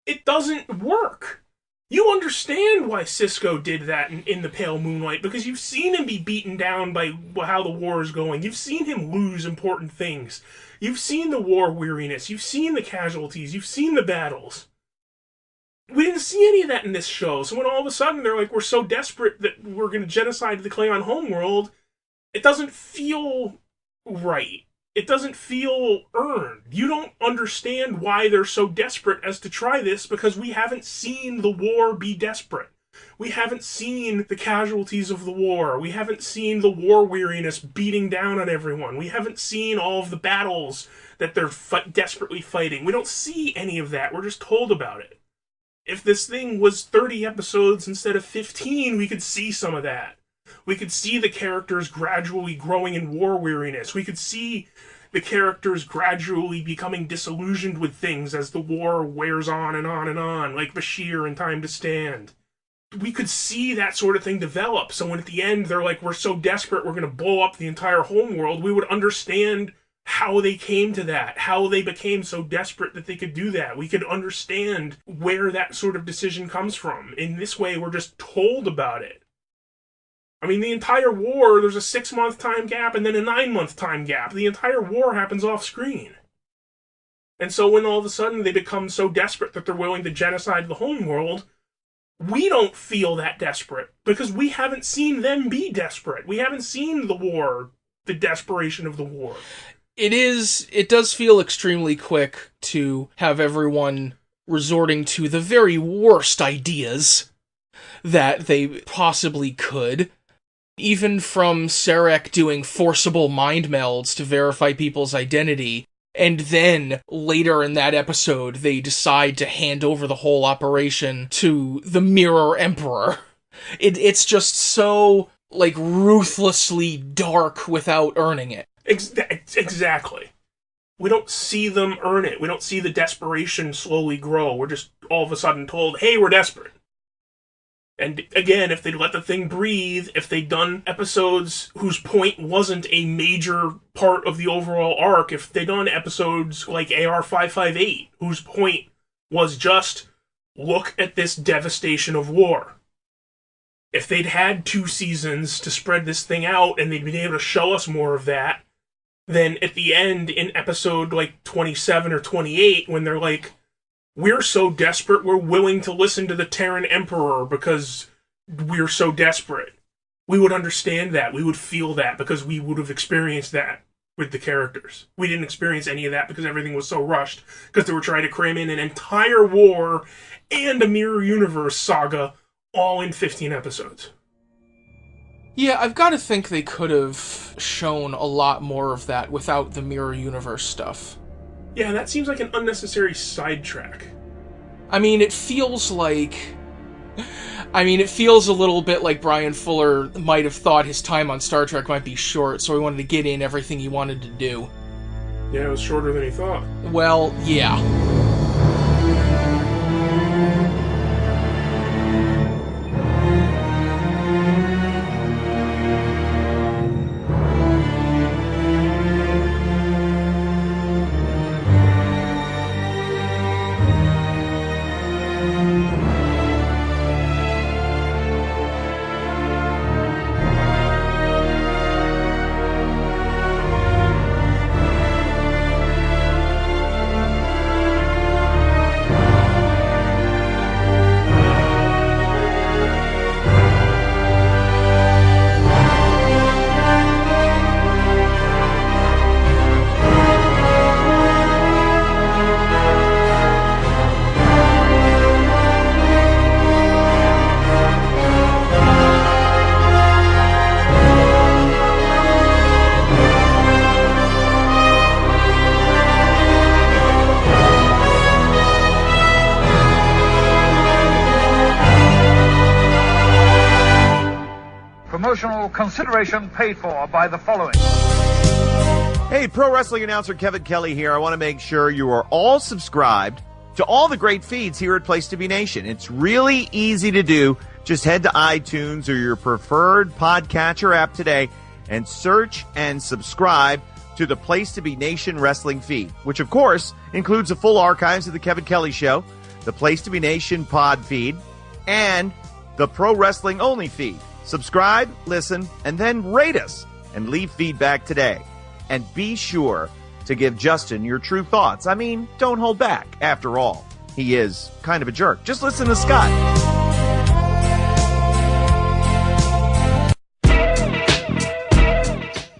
it doesn't work. You understand why Sisko did that in The Pale Moonlight, because you've seen him be beaten down by how the war is going. You've seen him lose important things. You've seen the war weariness. You've seen the casualties. You've seen the battles. We didn't see any of that in this show. So when all of a sudden they're like, we're so desperate that we're going to genocide the Klingon homeworld, it doesn't feel right. It doesn't feel earned. You don't understand why they're so desperate as to try this, because we haven't seen the war be desperate. We haven't seen the casualties of the war. We haven't seen the war weariness beating down on everyone. We haven't seen all of the battles that they're desperately fighting. We don't see any of that. We're just told about it. If this thing was 30 episodes instead of 15, we could see some of that. We could see the characters gradually growing in war weariness. We could see the characters gradually becoming disillusioned with things as the war wears on and on and on, like Bashir in Time to Stand. We could see that sort of thing develop, so when at the end they're like, we're so desperate, we're going to blow up the entire homeworld, we would understand how they came to that, how they became so desperate that they could do that. We could understand where that sort of decision comes from. In this way, we're just told about it. I mean, the entire war, there's a 6-month time gap and then a 9-month time gap. The entire war happens off screen. And so when all of a sudden they become so desperate that they're willing to genocide the homeworld, we don't feel that desperate because we haven't seen them be desperate. We haven't seen the war, the desperation of the war. It does feel extremely quick to have everyone resorting to the very worst ideas that they possibly could. Even from Sarek doing forcible mind melds to verify people's identity, and then later in that episode they decide to hand over the whole operation to the Mirror Emperor. It's just so, like, ruthlessly dark without earning it. Exactly. We don't see them earn it. We don't see the desperation slowly grow. We're just all of a sudden told, hey, we're desperate. And again, if they'd let the thing breathe, if they'd done episodes whose point wasn't a major part of the overall arc, if they'd done episodes like AR-558, whose point was just, look at this devastation of war. If they'd had 2 seasons to spread this thing out and they'd been able to show us more of that, then at the end, in episode like 27 or 28, when they're like, we're so desperate, we're willing to listen to the Terran Emperor because we're so desperate. We would understand that. We would feel that because we would have experienced that with the characters. We didn't experience any of that because everything was so rushed because they were trying to cram in an entire war and a Mirror Universe saga all in 15 episodes. Yeah, I've got to think they could have shown a lot more of that without the Mirror Universe stuff. Yeah, that seems like an unnecessary sidetrack. I mean, it feels a little bit like Brian Fuller might have thought his time on Star Trek might be short, so he wanted to get in everything he wanted to do. Yeah, it was shorter than he thought. Well, yeah. Promotional consideration paid for by the following. Hey, pro wrestling announcer Kevin Kelly here. I want to make sure you are all subscribed to all the great feeds here at Place to Be Nation. It's really easy to do. Just head to iTunes or your preferred podcatcher app today and search and subscribe to the Place to Be Nation wrestling feed, which of course includes the full archives of the Kevin Kelly Show, the Place to Be Nation pod feed, and the Pro Wrestling Only feed. Subscribe, listen, and then rate us and leave feedback today. And be sure to give Justin your true thoughts. I mean, don't hold back. After all, he is kind of a jerk. Just listen to Scott.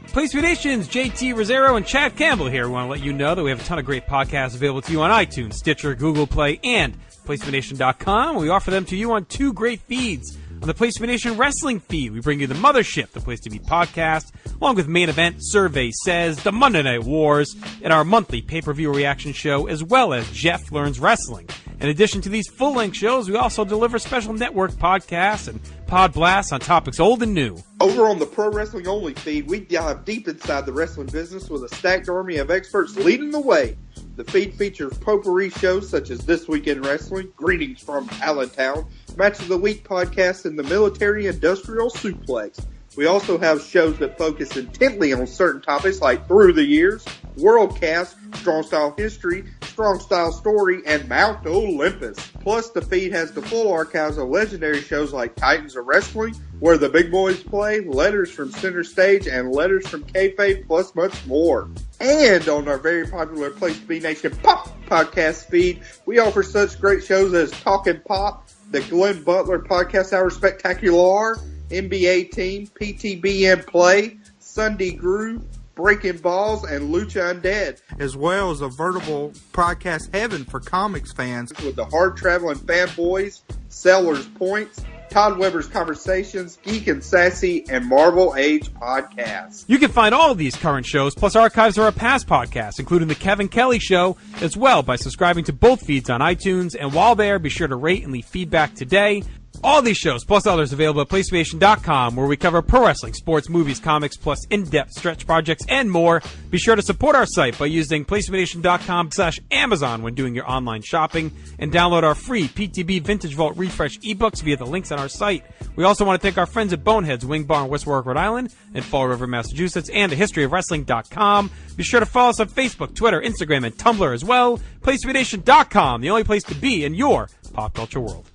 Place to Be Nation's JT Rosero and Chad Campbell here. We want to let you know that we have a ton of great podcasts available to you on iTunes, Stitcher, Google Play, and PlaceToBeNation.com. We offer them to you on 2 great feeds. On the Place to Be Nation wrestling feed, we bring you the Mothership, the Place to Be podcast, along with Main Event, Survey Says, the Monday Night Wars, and our monthly pay-per-view reaction show, as well as Jeff Learns Wrestling. In addition to these full-length shows, we also deliver special network podcasts and pod blasts on topics old and new. Over on the Pro Wrestling Only feed, we dive deep inside the wrestling business with a stacked army of experts leading the way. The feed features potpourri shows such as This Week in Wrestling, Greetings from Allentown, Match of the Week podcast, and the Military Industrial Suplex. We also have shows that focus intently on certain topics like Through the Years, Worldcast, Strong Style History, Strong Style Story, and Mount Olympus. Plus, the feed has the full archives of legendary shows like Titans of Wrestling, Where the Big Boys Play, Letters from Center Stage, and Letters from Kayfabe, plus much more. And on our very popular Place to Be Nation Pop podcast feed, we offer such great shows as Talkin' Pop, the Glenn Butler Podcast Hour Spectacular, NBA Team, PTBN Play, Sunday Groove, Breaking Balls, and Lucha Undead. As well as a veritable podcast heaven for comics fans. With the Hard Traveling Fanboys, Sellers Points, Todd Weber's Conversations, Geek and Sassy, and Marvel Age Podcasts. You can find all of these current shows, plus archives of our past podcasts, including The Kevin Kelly Show, as well by subscribing to both feeds on iTunes. And while there, be sure to rate and leave feedback today. All these shows, plus others, available at PlayStation.com, where we cover pro wrestling, sports, movies, comics, plus in-depth stretch projects, and more. Be sure to support our site by using PlayStation.com/Amazon when doing your online shopping, and download our free PTB Vintage Vault Refresh ebooks via the links on our site. We also want to thank our friends at Boneheads Wing Bar in West Warwick, Rhode Island, and Fall River, Massachusetts, and thehistoryofwrestling.com. Be sure to follow us on Facebook, Twitter, Instagram, and Tumblr as well. PlayStation.com, the only place to be in your pop culture world.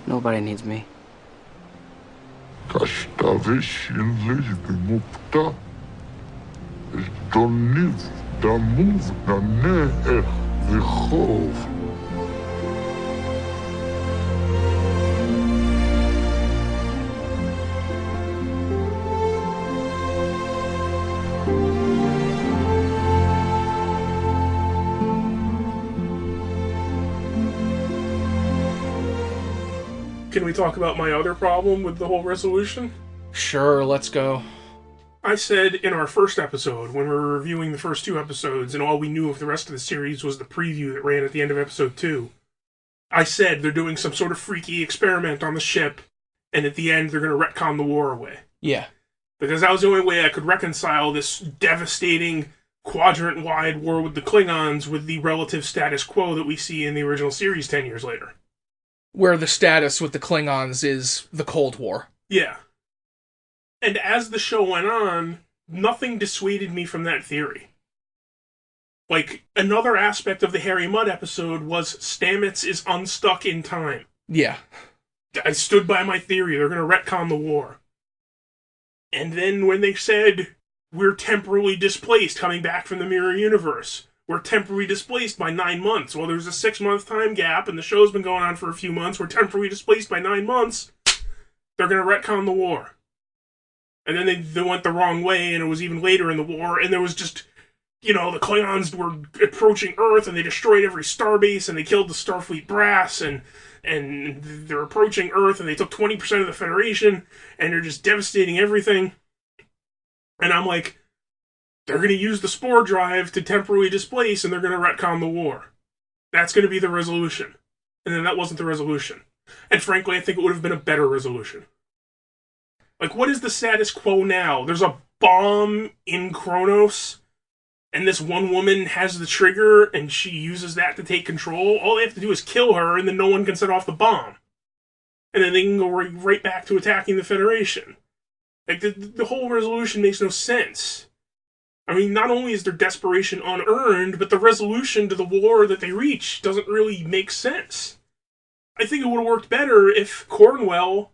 Nobody needs me. Kastaveš ležby mupta, zdoniv da mów na neech wychow. Can we talk about my other problem with the whole resolution? Sure, let's go. I said in our first episode, when we were reviewing the first two episodes, and all we knew of the rest of the series was the preview that ran at the end of episode 2, I said they're doing some sort of freaky experiment on the ship, and at the end they're going to retcon the war away. Yeah. Because that was the only way I could reconcile this devastating quadrant-wide war with the Klingons with the relative status quo that we see in the original series 10 years later. Where the status with the Klingons is the Cold War. Yeah. And as the show went on, nothing dissuaded me from that theory. Like, another aspect of the Harry Mudd episode was Stamets is unstuck in time. Yeah. I stood by my theory, they're going to retcon the war. And then when they said, we're temporarily displaced coming back from the Mirror Universe, we're temporarily displaced by 9 months. Well, there's a 6-month time gap, and the show's been going on for a few months. We're temporarily displaced by 9 months. They're going to retcon the war. And then they went the wrong way, and it was even later in the war, and there was just, the Klingons were approaching Earth, and they destroyed every starbase, and they killed the Starfleet brass, and they're approaching Earth, and they took 20% of the Federation, and they're just devastating everything. And I'm like, they're going to use the spore drive to temporarily displace, and they're going to retcon the war. That's going to be the resolution. And then that wasn't the resolution. And frankly, I think it would have been a better resolution. Like, what is the status quo now? There's a bomb in Kronos, and this one woman has the trigger, and she uses that to take control. All they have to do is kill her, and then no one can set off the bomb. And then they can go right back to attacking the Federation. Like, the whole resolution makes no sense. I mean, not only is their desperation unearned, but the resolution to the war that they reach doesn't really make sense. I think it would have worked better if Cornwell,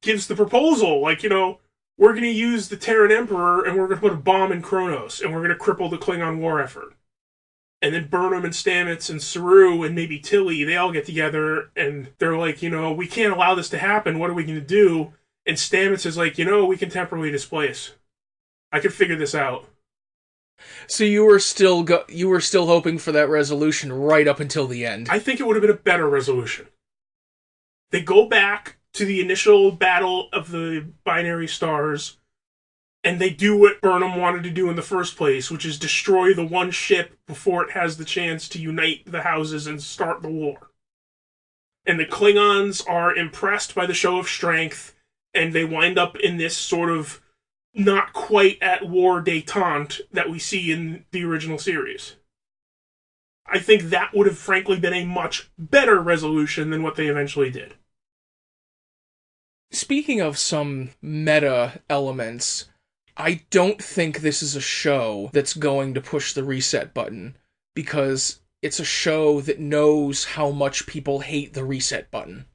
gives the proposal, we're going to use the Terran Emperor, and we're going to put a bomb in Kronos, and we're going to cripple the Klingon war effort. And then Burnham and Stamets and Saru and maybe Tilly, they all get together, and they're like, we can't allow this to happen, what are we going to do? And Stamets is like, we can temporarily displace. I can figure this out. So you were still hoping for that resolution right up until the end. I think it would have been a better resolution. They go back to the initial battle of the binary stars. And they do what Burnham wanted to do in the first place, which is destroy the one ship before it has the chance to unite the houses and start the war. And the Klingons are impressed by the show of strength, and they wind up in this sort of not quite at war détente that we see in the original series. I think that would have frankly been a much better resolution than what they eventually did. Speaking of some meta elements, I don't think this is a show that's going to push the reset button, because it's a show that knows how much people hate the reset button.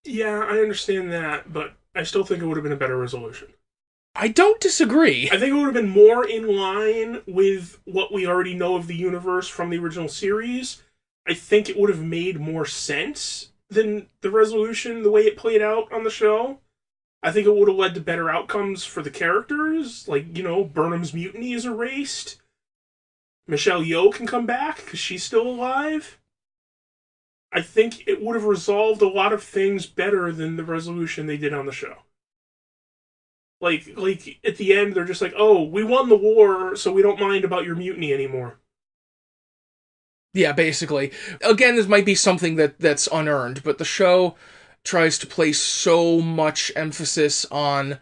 Yeah, I understand that, but I still think it would have been a better resolution. I don't disagree. I think it would have been more in line with what we already know of the universe from the original series. I think it would have made more sense than the resolution, the way it played out on the show. I think it would have led to better outcomes for the characters. Like, Burnham's mutiny is erased. Michelle Yeoh can come back because she's still alive. I think it would have resolved a lot of things better than the resolution they did on the show. Like at the end, they're just like, oh, we won the war, so we don't mind about your mutiny anymore. Yeah, basically. Again, this might be something that's unearned, but the show tries to place so much emphasis on,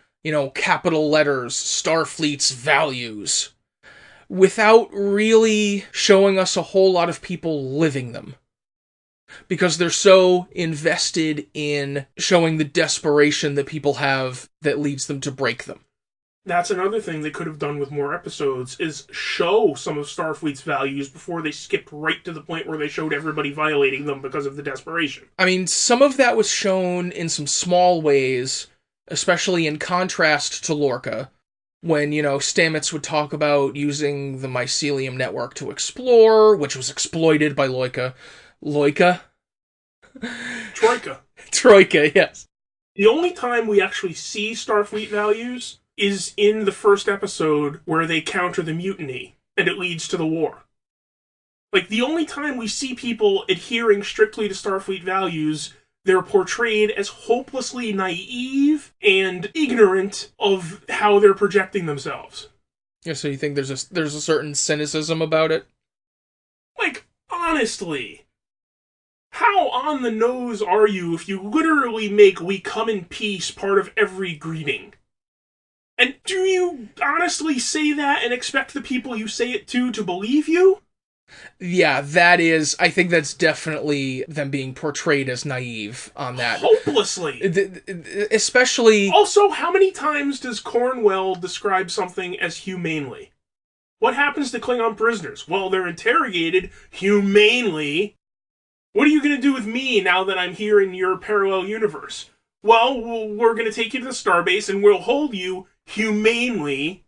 capital letters, Starfleet's values, without really showing us a whole lot of people living them. Because they're so invested in showing the desperation that people have that leads them to break them. That's another thing they could have done with more episodes, is show some of Starfleet's values before they skipped right to the point where they showed everybody violating them because of the desperation. I mean, some of that was shown in some small ways, especially in contrast to Lorca, when, Stamets would talk about using the mycelium network to explore, which was exploited by Troika? Troika, yes. The only time we actually see Starfleet values is in the first episode where they counter the mutiny, and it leads to the war. Like, the only time we see people adhering strictly to Starfleet values, they're portrayed as hopelessly naive and ignorant of how they're projecting themselves. Yeah, so you think there's a certain cynicism about it? Like, honestly, how on the nose are you if you literally make "we come in peace" part of every greeting? And do you honestly say that and expect the people you say it to believe you? Yeah, I think that's definitely them being portrayed as naive on that. Hopelessly! Especially... Also, how many times does Cornwell describe something as humanely? What happens to Klingon prisoners? Well, they're interrogated humanely. What are you going to do with me now that I'm here in your parallel universe? Well, we're going to take you to the starbase and we'll hold you humanely.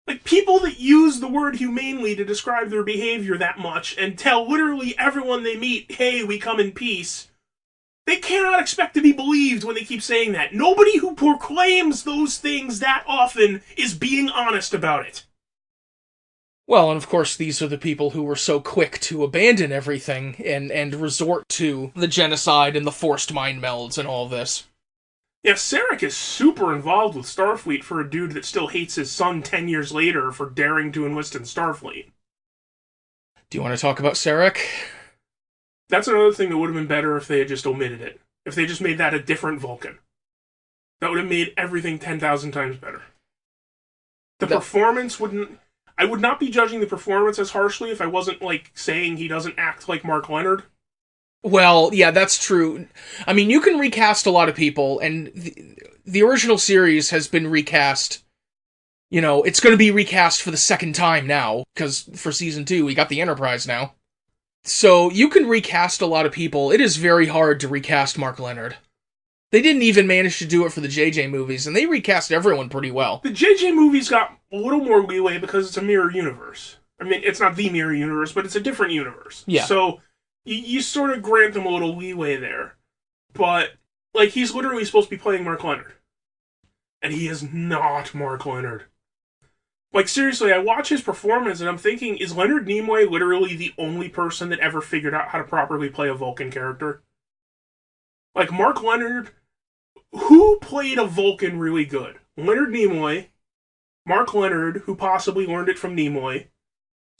Like, people that use the word humanely to describe their behavior that much and tell literally everyone they meet, hey, we come in peace, they cannot expect to be believed when they keep saying that. Nobody who proclaims those things that often is being honest about it. Well, and of course, these are the people who were so quick to abandon everything and resort to the genocide and the forced mind melds and all this. Yeah, Sarek is super involved with Starfleet for a dude that still hates his son 10 years later for daring to enlist in Starfleet. Do you want to talk about Sarek? That's another thing that would have been better if they had just omitted it. If they just made that a different Vulcan. That would have made everything 10,000 times better. Performance wouldn't... I would not be judging the performance as harshly if I wasn't, saying he doesn't act like Mark Leonard. Well, yeah, that's true. I mean, you can recast a lot of people, and the original series has been recast. It's going to be recast for the second time now, because for Season 2, we got the Enterprise now. So, you can recast a lot of people. It is very hard to recast Mark Leonard. They didn't even manage to do it for the JJ movies, and they recast everyone pretty well. The JJ movies got a little more leeway because it's a mirror universe. I mean, it's not the mirror universe, but it's a different universe. Yeah. So, you sort of grant them a little leeway there. But, he's literally supposed to be playing Mark Leonard. And he is not Mark Leonard. Seriously, I watch his performance and I'm thinking, is Leonard Nimoy literally the only person that ever figured out how to properly play a Vulcan character? Mark Leonard... Who played a Vulcan really good? Leonard Nimoy, Mark Leonard, who possibly learned it from Nimoy,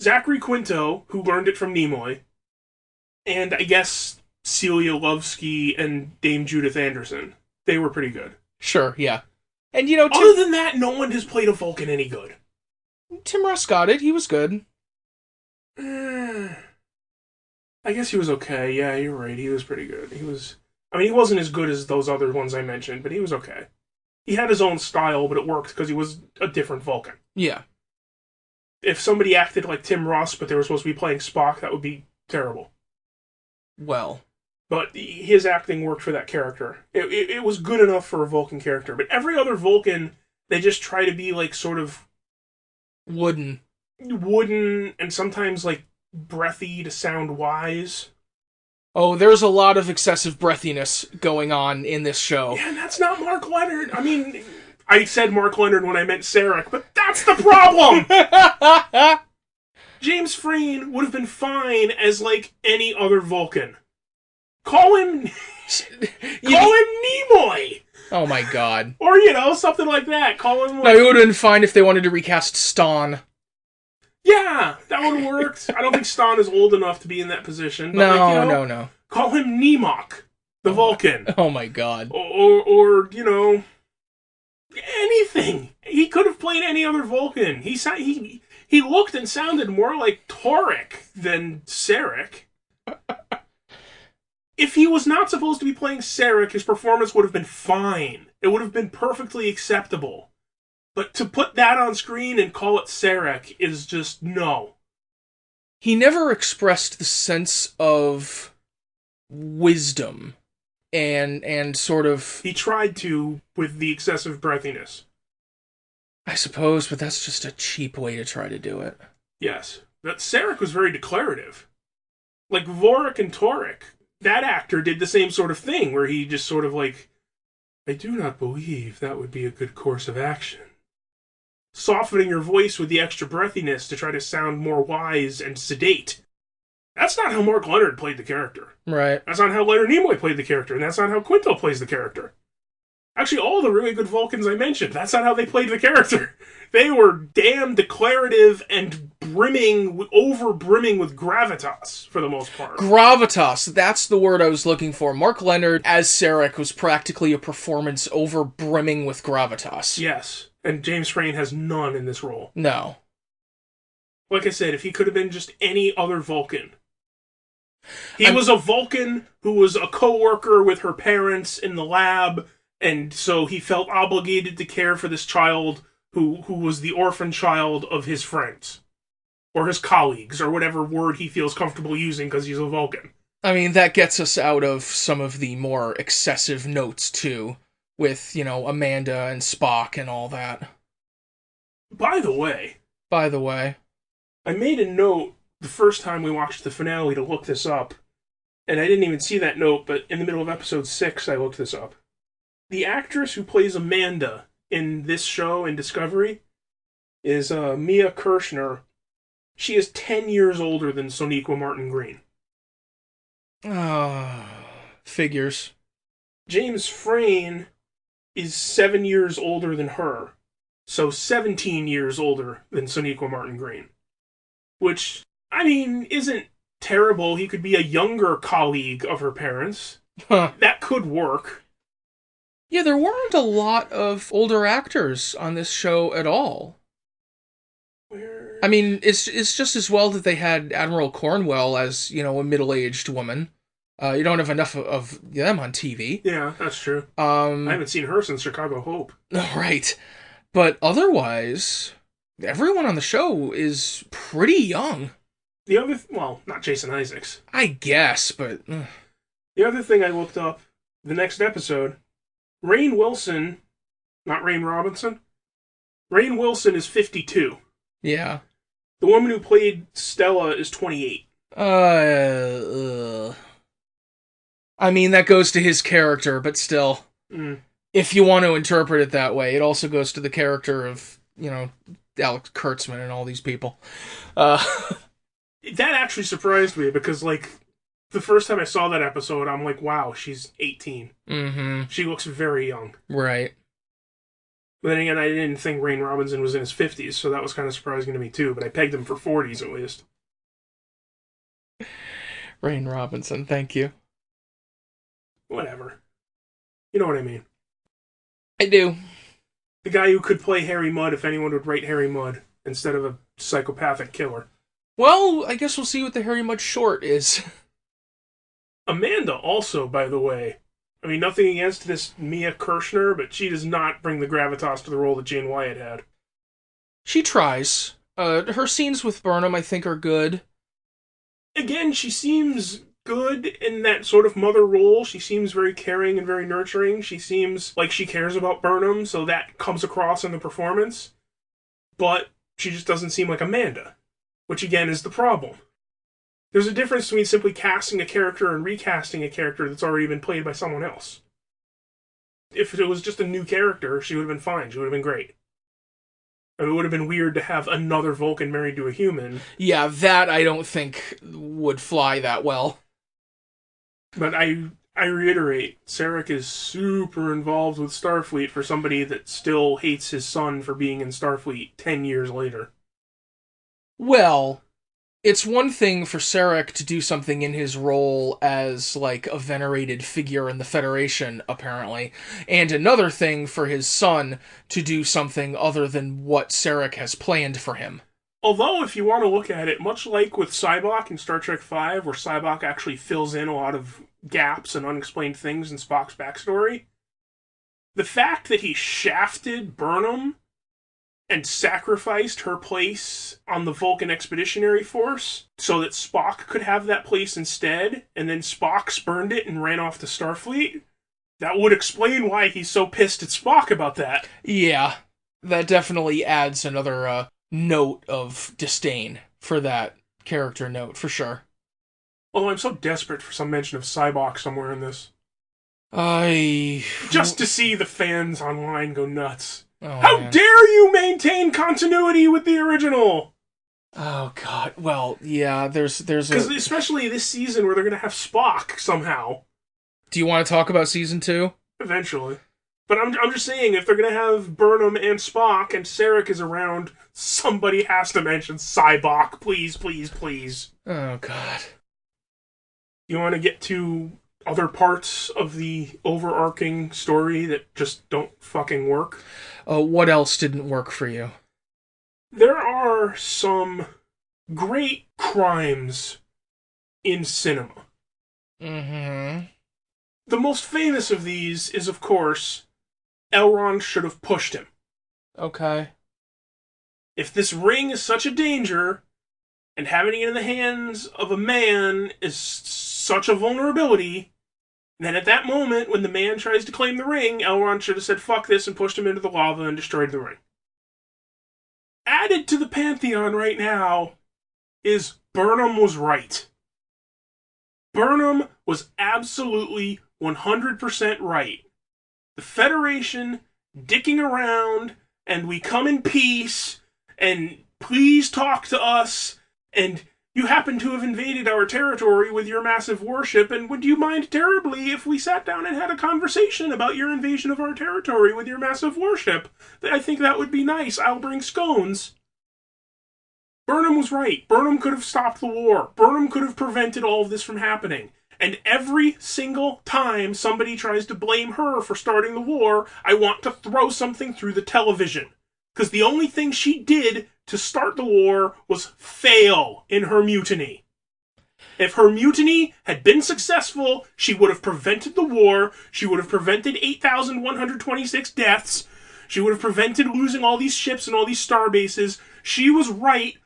Zachary Quinto, who learned it from Nimoy, and I guess Celia Lovsky and Dame Judith Anderson. They were pretty good. Sure, yeah. And, other than that, no one has played a Vulcan any good. Tim Russ got it. He was good. I guess he was okay. Yeah, you're right. He was pretty good. He wasn't as good as those other ones I mentioned, but he was okay. He had his own style, but it worked because he was a different Vulcan. Yeah. If somebody acted like Tim Russ, but they were supposed to be playing Spock, that would be terrible. Well. But his acting worked for that character. It was good enough for a Vulcan character. But every other Vulcan, they just try to be like sort of wooden, and sometimes like breathy to sound wise. Oh, there's a lot of excessive breathiness going on in this show. Yeah, and that's not Mark Leonard. I mean, I said Mark Leonard when I meant Sarek, but that's the problem! James Frain would have been fine as, like, any other Vulcan. Call him Nimoy! Oh my god. Or, something like that. Call him, like... No, it would have been fine if they wanted to recast Ston. Yeah, that would have worked. I don't think Ston is old enough to be in that position. But no. Call him Nemok, the Vulcan. Oh my god. Or anything. He could have played any other Vulcan. He looked and sounded more like Torek than Sarek. If he was not supposed to be playing Sarek, his performance would have been fine. It would have been perfectly acceptable. But to put that on screen and call it Sarek is just no. He never expressed the sense of wisdom and sort of... He tried to with the excessive breathiness. I suppose, but that's just a cheap way to try to do it. Yes. But Sarek was very declarative. Like Vorik and Torek, that actor did the same sort of thing, where he just sort of like, I do not believe that would be a good course of action. Softening your voice with the extra breathiness to try to sound more wise and sedate. That's not how Mark Leonard played the character. Right. That's not how Leonard Nimoy played the character, and that's not how Quinto plays the character. Actually, all the really good Vulcans I mentioned, that's not how they played the character. They were damn declarative and brimming with gravitas, for the most part. Gravitas, that's the word I was looking for. Mark Leonard, as Sarek, was practically a performance over brimming with gravitas. Yes, and James Frain has none in this role. No. Like I said, if he could have been just any other Vulcan. He was a Vulcan who was a co-worker with her parents in the lab, and so he felt obligated to care for this child who was the orphan child of his friends. Or his colleagues, or whatever word he feels comfortable using because he's a Vulcan. I mean, that gets us out of some of the more excessive notes, too, with, Amanda and Spock and all that. By the way, I made a note the first time we watched the finale to look this up, and I didn't even see that note, but in the middle of episode 6 I looked this up. The actress who plays Amanda in this show, in Discovery, is Mia Kirshner. She is 10 years older than Sonequa Martin Green. Figures. James Frain is 7 years older than her, so 17 years older than Sonequa Martin Green. Which, I mean, isn't terrible. He could be a younger colleague of her parents. Huh. That could work. Yeah, there weren't a lot of older actors on this show at all. I mean, it's just as well that they had Admiral Cornwell as, a middle-aged woman. You don't have enough of them on TV. Yeah, that's true. I haven't seen her since Chicago Hope. Right. But otherwise, everyone on the show is pretty young. The other... not Jason Isaacs. I guess, but... The other thing I looked up, the next episode, Rainn Wilson, not Rainn Robinson, Rainn Wilson is 52. Yeah. The woman who played Stella is 28. I mean, that goes to his character, but still. If you want to interpret it that way, it also goes to the character of, Alex Kurtzman and all these people. That actually surprised me, because, the first time I saw that episode, I'm like, wow, she's 18. Mm-hmm. She looks very young. Right. But then again, I didn't think Rain Robinson was in his 50s, so that was kind of surprising to me too, but I pegged him for 40s at least. Rain Robinson, thank you. Whatever. You know what I mean. I do. The guy who could play Harry Mudd if anyone would write Harry Mudd instead of a psychopathic killer. Well, I guess we'll see what the Harry Mudd short is. Amanda also, by the way. I mean, nothing against this Mia Kirshner, but she does not bring the gravitas to the role that Jane Wyatt had. She tries. Her scenes with Burnham, I think, are good. Again, she seems good in that sort of mother role. She seems very caring and very nurturing. She seems like she cares about Burnham, so that comes across in the performance. But she just doesn't seem like Amanda, which again is the problem. There's a difference between simply casting a character and recasting a character that's already been played by someone else. If it was just a new character, she would have been fine. She would have been great. I mean, it would have been weird to have another Vulcan married to a human. Yeah, that I don't think would fly that well. But I reiterate, Sarek is super involved with Starfleet for somebody that still hates his son for being in Starfleet 10 years later. Well, it's one thing for Sarek to do something in his role as, like, a venerated figure in the Federation, apparently, and another thing for his son to do something other than what Sarek has planned for him. Although, if you want to look at it, much like with Sybok in Star Trek V, where Sybok actually fills in a lot of gaps and unexplained things in Spock's backstory, the fact that he shafted Burnham and sacrificed her place on the Vulcan Expeditionary Force so that Spock could have that place instead, and then Spock spurned it and ran off to Starfleet, that would explain why he's so pissed at Spock about that. Yeah, that definitely adds another note of disdain for that character note, for sure. Although I'm so desperate for some mention of Sybok somewhere in this. Just to see the fans online go nuts. Oh, How man. dare you maintain continuity with the original? Oh, God. Well, yeah, there's Because especially this season where they're going to have Spock somehow. Do you want to talk about season 2? Eventually. But I'm just saying, if they're going to have Burnham and Spock and Sarek is around, somebody has to mention Sybok. Please, please, please. Oh, God. You want to get to other parts of the overarching story that just don't fucking work? What else didn't work for you? There are some great crimes in cinema. Mm-hmm. The most famous of these is, of course, Elrond should have pushed him. Okay. If this ring is such a danger, and having it in the hands of a man is such a vulnerability, then at that moment, when the man tries to claim the ring, Elrond should have said, fuck this, and pushed him into the lava and destroyed the ring. Added to the pantheon right now is Burnham was right. Burnham was absolutely 100% right. The Federation dicking around, and we come in peace, and please talk to us, and you happen to have invaded our territory with your massive warship, and would you mind terribly if we sat down and had a conversation about your invasion of our territory with your massive warship? I think that would be nice. I'll bring scones. Burnham was right. Burnham could have stopped the war. Burnham could have prevented all of this from happening. And every single time somebody tries to blame her for starting the war, I want to throw something through the television. Because the only thing she did to start the war was fail in her mutiny. If her mutiny had been successful, she would have prevented the war, she would have prevented 8,126 deaths, she would have prevented losing all these ships and all these star bases. She was right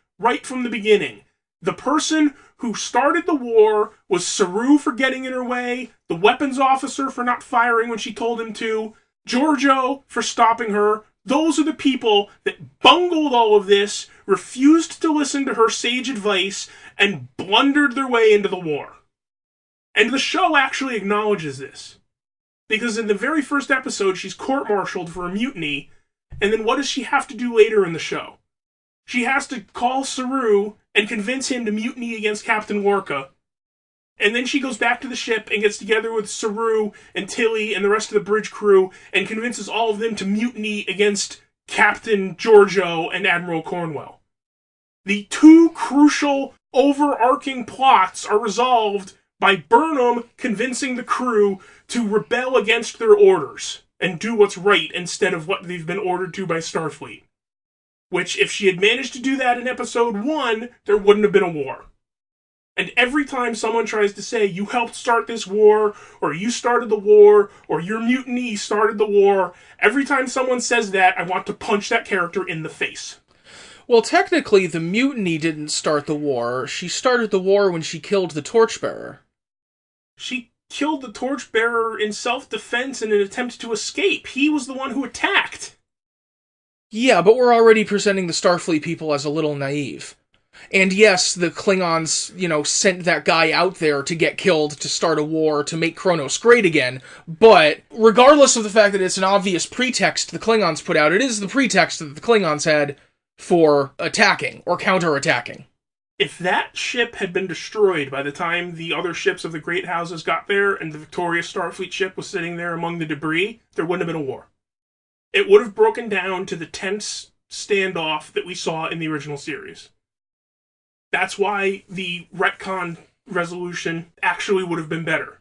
from the beginning. The person who started the war was Saru for getting in her way, the weapons officer for not firing when she told him to, Giorgio for stopping her. Those are the people that bungled all of this, refused to listen to her sage advice, and blundered their way into the war. And the show actually acknowledges this. Because in the very first episode, she's court-martialed for a mutiny, and then what does she have to do later in the show? She has to call Saru and convince him to mutiny against Captain Lorca. And then she goes back to the ship and gets together with Saru and Tilly and the rest of the bridge crew and convinces all of them to mutiny against Captain Giorgio and Admiral Cornwell. The two crucial overarching plots are resolved by Burnham convincing the crew to rebel against their orders and do what's right instead of what they've been ordered to by Starfleet. Which, if she had managed to do that in episode 1, there wouldn't have been a war. And every time someone tries to say, you helped start this war, or you started the war, or your mutiny started the war, every time someone says that, I want to punch that character in the face. Well, technically, the mutiny didn't start the war. She started the war when she killed the torchbearer. She killed the torchbearer in self-defense in an attempt to escape. He was the one who attacked. Yeah, but we're already presenting the Starfleet people as a little naive. And yes, the Klingons, sent that guy out there to get killed, to start a war, to make Kronos great again, but regardless of the fact that it's an obvious pretext the Klingons put out, it is the pretext that the Klingons had for attacking, or counterattacking. If that ship had been destroyed by the time the other ships of the Great Houses got there, and the victorious Starfleet ship was sitting there among the debris, there wouldn't have been a war. It would have broken down to the tense standoff that we saw in the original series. That's why the retcon resolution actually would have been better.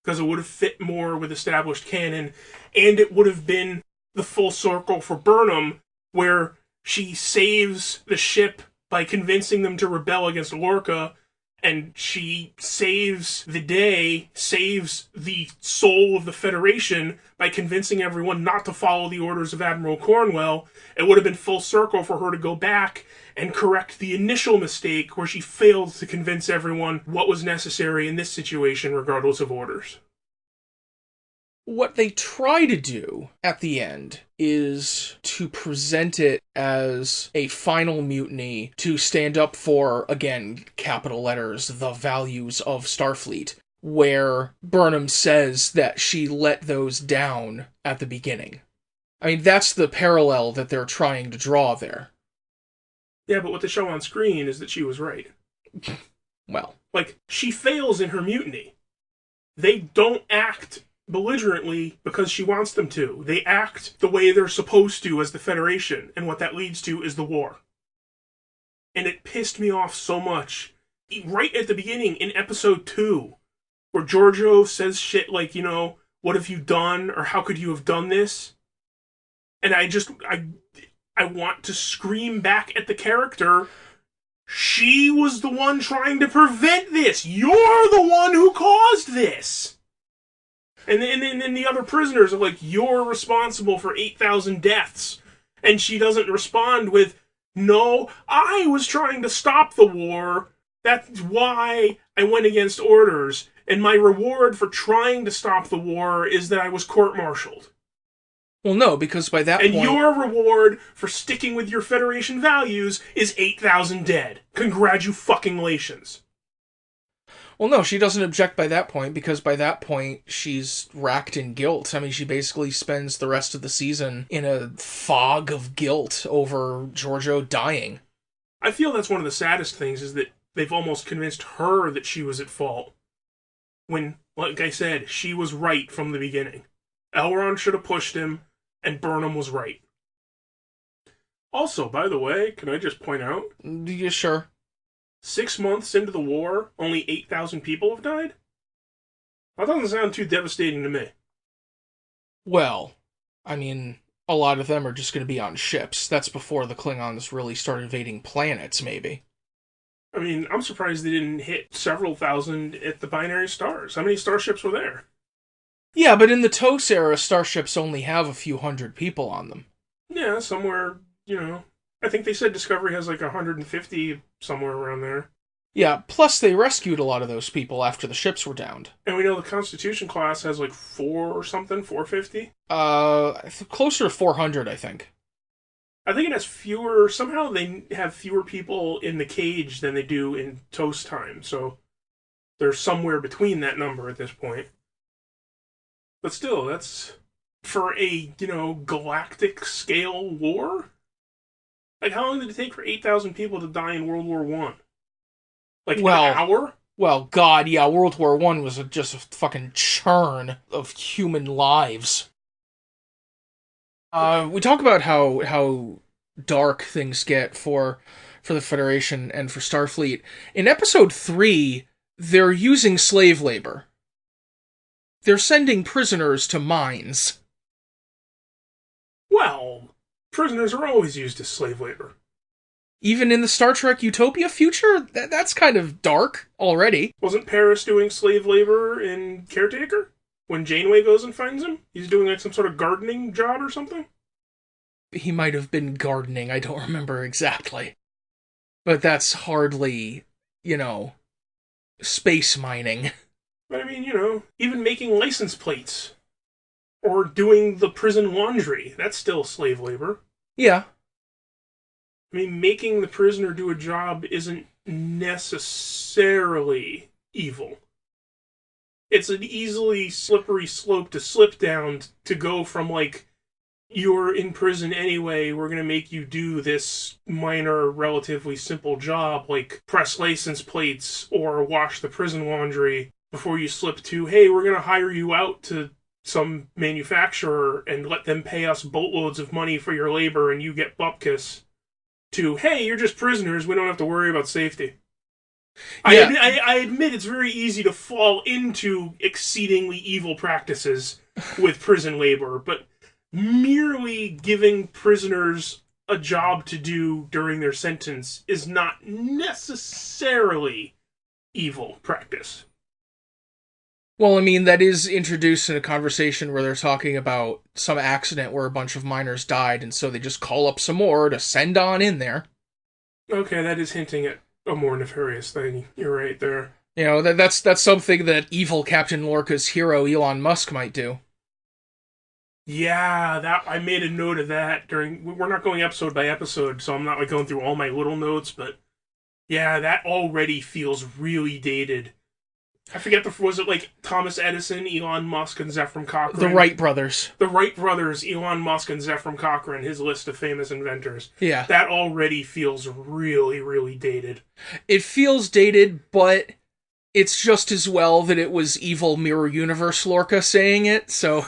Because it would have fit more with established canon, and it would have been the full circle for Burnham, where she saves the ship by convincing them to rebel against Lorca, and she saves the day, saves the soul of the Federation by convincing everyone not to follow the orders of Admiral Cornwell. It would have been full circle for her to go back and correct the initial mistake where she failed to convince everyone what was necessary in this situation regardless of orders. What they try to do at the end is to present it as a final mutiny to stand up for, again, capital letters, the values of Starfleet, where Burnham says that she let those down at the beginning. I mean, that's the parallel that they're trying to draw there. Yeah, but what they show on screen is that she was right. Well. She fails in her mutiny. They don't act belligerently because she wants them to. They act the way they're supposed to as the Federation, and what that leads to is the war. And it pissed me off so much. Right at the beginning, in episode 2, where Giorgio says shit like, what have you done, or how could you have done this? And I want to scream back at the character, she was the one trying to prevent this! You're the one who caused this! And then the other prisoners are like, you're responsible for 8,000 deaths. And she doesn't respond with, no, I was trying to stop the war. That's why I went against orders. And my reward for trying to stop the war is that I was court-martialed. Well, no, because by that point... And your reward for sticking with your Federation values is 8,000 dead. Congratulations. Well, no, she doesn't object by that point, because by that point, she's racked in guilt. I mean, she basically spends the rest of the season in a fog of guilt over Giorgio dying. I feel that's one of the saddest things, is that they've almost convinced her that she was at fault. When, like I said, she was right from the beginning. Elrond should have pushed him, and Burnham was right. Also, by the way, can I just point out? Yeah, sure. 6 months into the war, only 8,000 people have died? That doesn't sound too devastating to me. Well, I mean, a lot of them are just going to be on ships. That's before the Klingons really start invading planets, maybe. I mean, I'm surprised they didn't hit several thousand at the binary stars. How many starships were there? Yeah, but in the TOS era, starships only have a few hundred people on them. Yeah, somewhere, I think they said Discovery has 150, somewhere around there. Yeah, plus they rescued a lot of those people after the ships were downed. And we know the Constitution class has 4 or something, 450? Closer to 400, I think. I think it has fewer, somehow they have fewer people in the cage than they do in TOS time, so they're somewhere between that number at this point. But still, that's, for a, galactic scale war? How long did it take for 8,000 people to die in World War I? An hour? Well, God, yeah, World War I was just a fucking churn of human lives. We talk about how dark things get for the Federation and for Starfleet. In episode 3, they're using slave labor. They're sending prisoners to mines. Well, prisoners are always used as slave labor. Even in the Star Trek Utopia future, that's kind of dark already. Wasn't Paris doing slave labor in Caretaker? When Janeway goes and finds him? He's doing like some sort of gardening job or something? He might have been gardening, I don't remember exactly. But that's hardly, space mining. But I mean, even making license plates. Or doing the prison laundry. That's still slave labor. Yeah. I mean, making the prisoner do a job isn't necessarily evil. It's an easily slippery slope to slip down to go from, like, you're in prison anyway, we're going to make you do this minor, relatively simple job, like press license plates or wash the prison laundry, before you slip to, hey, we're going to hire you out to some manufacturer and let them pay us boatloads of money for your labor and you get bupkis, to, hey, you're just prisoners, we don't have to worry about safety. Yeah. I admit it's very easy to fall into exceedingly evil practices with prison labor, but merely giving prisoners a job to do during their sentence is not necessarily evil practice. Well, I mean, that is introduced in a conversation where they're talking about some accident where a bunch of miners died, and so they just call up some more to send on in there. Okay, that is hinting at a more nefarious thing. You're right there. That's something that evil Captain Lorca's hero Elon Musk might do. Yeah, that I made a note of that we're not going episode by episode, so I'm not like going through all my little notes, but yeah, that already feels really dated. I forget was it like Thomas Edison, Elon Musk, and Zefram Cochrane? The Wright brothers. The Wright brothers, Elon Musk and Zefram Cochrane, his list of famous inventors. Yeah. That already feels really, really dated. It feels dated, but it's just as well that it was evil Mirror Universe Lorca saying it, so...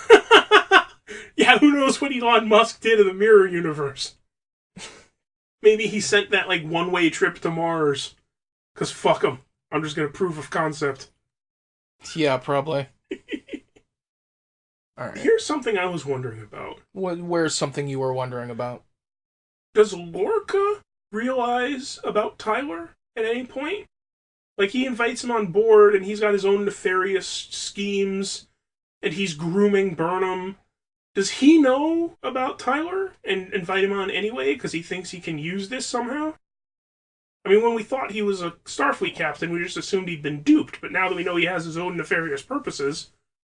Yeah, who knows what Elon Musk did in the Mirror Universe? Maybe he sent that, like, one-way trip to Mars. 'Cause fuck him. I'm just gonna prove of concept. Yeah, probably. Alright. Here's something I was wondering about. Where's something you were wondering about? Does Lorca realize about Tyler at any point? Like, he invites him on board, and he's got his own nefarious schemes, and he's grooming Burnham. Does he know about Tyler and invite him on anyway because he thinks he can use this somehow? I mean, when we thought he was a Starfleet captain, we just assumed he'd been duped, but now that we know he has his own nefarious purposes,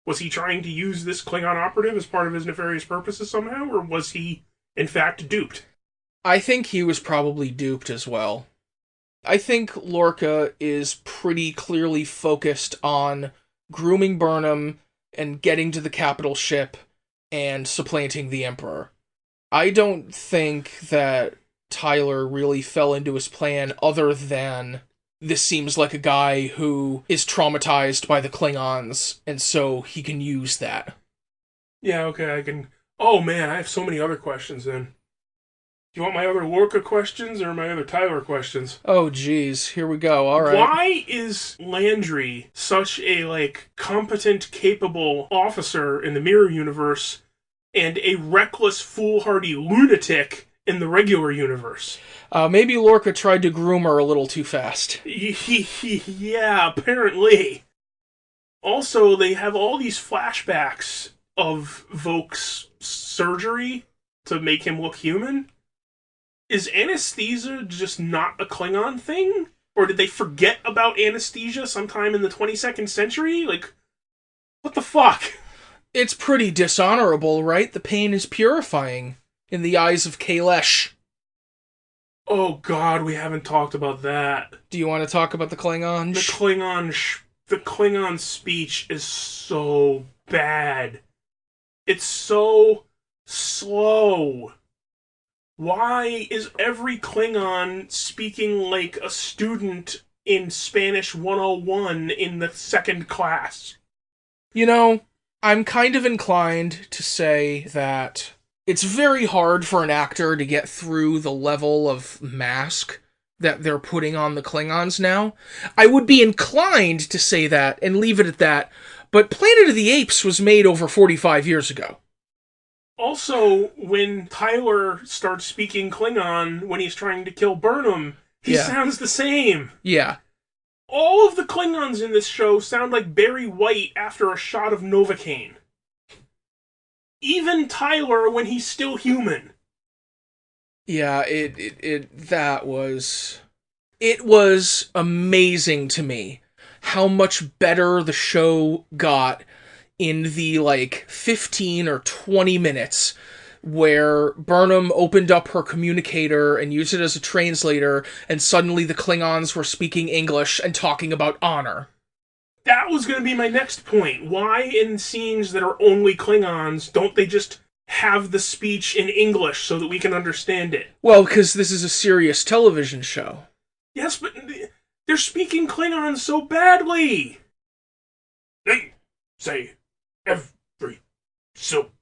was he trying to use this Klingon operative as part of his nefarious purposes somehow, or was he, in fact, duped? I think he was probably duped as well. I think Lorca is pretty clearly focused on grooming Burnham and getting to the capital ship and supplanting the Emperor. I don't think that Tyler really fell into his plan other than this seems like a guy who is traumatized by the Klingons, and so he can use that. Yeah, okay, I can... Oh man, I have so many other questions then. Do you want my other Lorca questions or my other Tyler questions? Oh geez, here we go, alright. Why is Landry such a, competent, capable officer in the Mirror Universe and a reckless, foolhardy lunatic in the regular universe? Maybe Lorca tried to groom her a little too fast. Yeah, apparently. Also, they have all these flashbacks of Voke's surgery to make him look human. Is anesthesia just not a Klingon thing? Or did they forget about anesthesia sometime in the 22nd century? What the fuck? It's pretty dishonorable, right? The pain is purifying in the eyes of Kalesh. Oh god, we haven't talked about that. Do you want to talk about the Klingon? The Klingon speech is so bad. It's so slow. Why is every Klingon speaking like a student in Spanish 101 in the second class. You know, I'm kind of inclined to say that it's very hard for an actor to get through the level of mask that they're putting on the Klingons now. I would be inclined to say that and leave it at that, but Planet of the Apes was made over 45 years ago. Also, when Tyler starts speaking Klingon when he's trying to kill Burnham, he sounds the same. Yeah. All of the Klingons in this show sound like Barry White after a shot of Novocaine. Even Tyler when he's still human. Yeah, it was amazing to me how much better the show got in the 15 or 20 minutes where Burnham opened up her communicator and used it as a translator, and suddenly the Klingons were speaking English and talking about honor. That was going to be my next point. Why in scenes that are only Klingons don't they just have the speech in English so that we can understand it? Well, because this is a serious television show. Yes, but they're speaking Klingon so badly. They say every syllable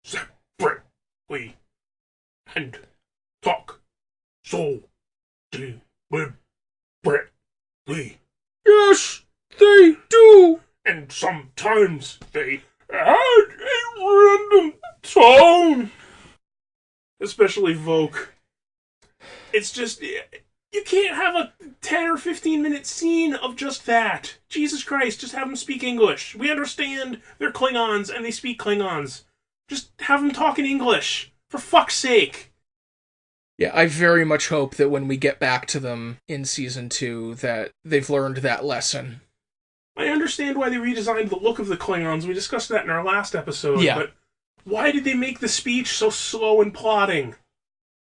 separately and talk so deliberately. Yes, they do. And sometimes they add a random tone. Especially Vogue. It's just, you can't have a 10 or 15 minute scene of just that. Jesus Christ, just have them speak English. We understand they're Klingons and they speak Klingons. Just have them talk in English. For fuck's sake. Yeah, I very much hope that when we get back to them in Season 2, that they've learned that lesson. I understand why they redesigned the look of the Klingons. We discussed that in our last episode. Yeah. But why did they make the speech so slow and plodding?